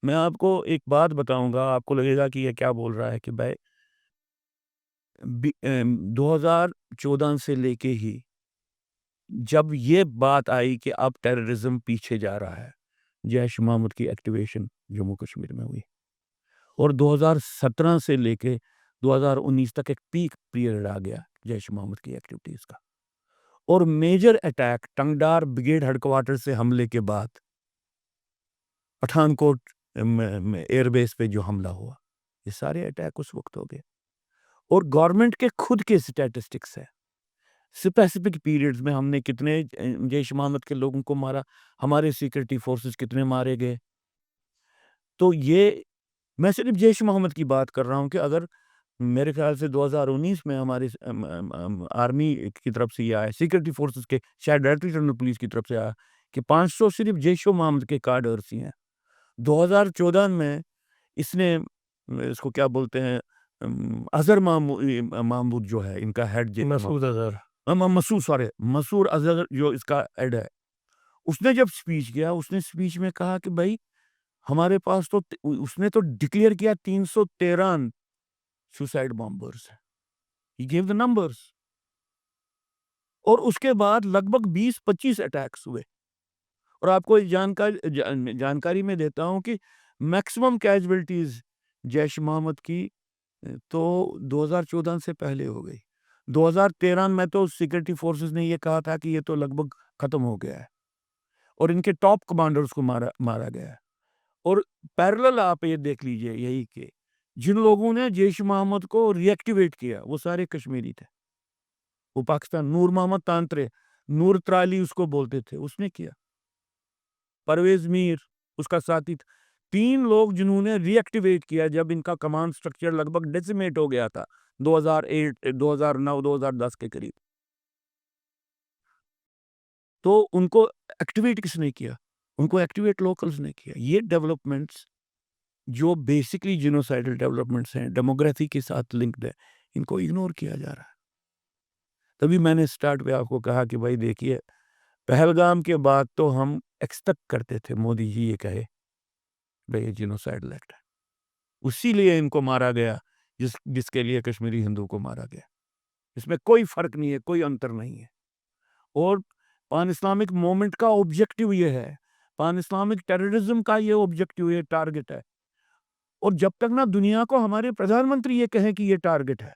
मैं आपको एक बात बताऊंगा, आपको लगेगा कि ये क्या बोल रहा है कि भाई 2014 से लेके ही जब ये बात आई कि अब टेररिज्म पीछे जा रहा है, जैश मोहम्मद की एक्टिवेशन जम्मू कश्मीर में हुई और 2017 से लेके 2019 तक एक पीक पीरियड आ गया जैश मोहम्मद की एक्टिविटीज़ का। और major attack Tangdhar brigade headquarter से हमले के बाद पठानकोट एयरबेस पे जो हमला हुआ, ये सारे अटैक उस वक्त हो गए। और गवर्नमेंट के खुद के स्टैटिस्टिक्स है, स्पेसिफिक पीरियड्स में हमने कितने जैश मोहम्मद के लोगों को मारा, हमारे सिक्योरिटी फोर्सेस कितने मारे गए। तो ये मैं सिर्फ जैश मोहम्मद की बात कर रहा हूँ कि अगर मेरे ख्याल से 2019 में हमारी आर्मी की तरफ से ये आया, सिक्योरिटी फोर्सेस के शायद डायरेक्टर जनरल पुलिस की तरफ से आया कि 500 सिर्फ जैश मोहम्मद के कार्डर्स ही हैं। 2014 में इसने इसको क्या बोलते हैं, अजहर महमूद जो है इनका हेड मसूद अजहर। मसूर अजहर जो इसका हेड है, उसने जब स्पीच किया, उसने स्पीच में कहा कि भाई हमारे पास तो उसने तो डिक्लेयर किया 313 सुसाइड बॉम्बर्स है। He gave the numbers. और उसके बाद लगभग 20-25 अटैक्स हुए। और आपको एक जानकारी में देता हूं कि मैक्सिमम कैजुअलिटीज जैश मोहम्मद की तो 2014 से पहले हो गई। 2013 में तो सिक्योरिटी फोर्सेस ने ये कहा था कि ये तो लगभग खत्म हो गया है और इनके टॉप कमांडर्स को मारा गया है। और पैरेलल आप ये देख लीजिए यही कि जिन लोगों ने जैश मोहम्मद को रिएक्टिवेट किया वो सारे कश्मीरी थे। वो पाकिस्तान, नूर मोहम्मद तांत्रे, नूर त्राली उसको बोलते थे, उसने किया। परवेज मीर उसका साथी था। 3 लोग जिन्होंने रिएक्टिवेट किया जब इनका कमांड स्ट्रक्चर लगभग डेसिमेट हो गया था 2008, 2009, 2010 के करीब। तो उनको एक्टिवेट किसने किया? उनको एक्टिवेट लोकल्स ने किया। ये डेवलपमेंट्स जो बेसिकली जिनोसाइडल डेवलपमेंट्स हैं, डेमोग्राफी के साथ लिंक्ड है, इनको इग्नोर किया जा रहा है। तभी मैंने स्टार्ट में आपको कहा कि भाई देखिए, पहलगाम के बाद तो हम एक्सपेक्ट करते थे मोदी जी ये कहे भाई ये जिनोसाइडल एक्ट है, उसी लिए इनको मारा गया जिसके लिए कश्मीरी हिंदू को मारा गया। इसमें कोई फर्क नहीं है, कोई अंतर नहीं है। और पान इस्लामिक मूवमेंट का ऑब्जेक्टिव ये है, पान इस्लामिक टेररिज्म का ये ऑब्जेक्टिव, ये टारगेट है। और जब तक ना दुनिया को हमारे प्रधानमंत्री ये कहें कि ये टारगेट है,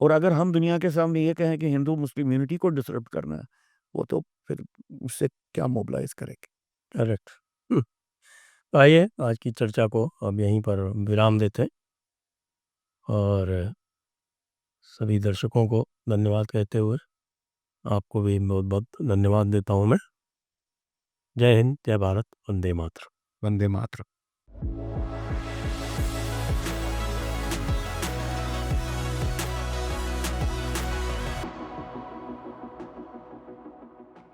और अगर हम दुनिया के सामने ये कहें कि हिंदू मुस्लिम यूनिटी को डिसरप्ट करना है, वो तो फिर उससे क्या मोबिलाइज करेंगे। करेक्ट। तो आइए आज की चर्चा को अब यहीं पर विराम देते हैं और सभी दर्शकों को धन्यवाद कहते हुए आपको भी बहुत बहुत धन्यवाद देता हूँ मैं। जय हिंद, जय भारत, वंदे मातरम। वंदे मातरम।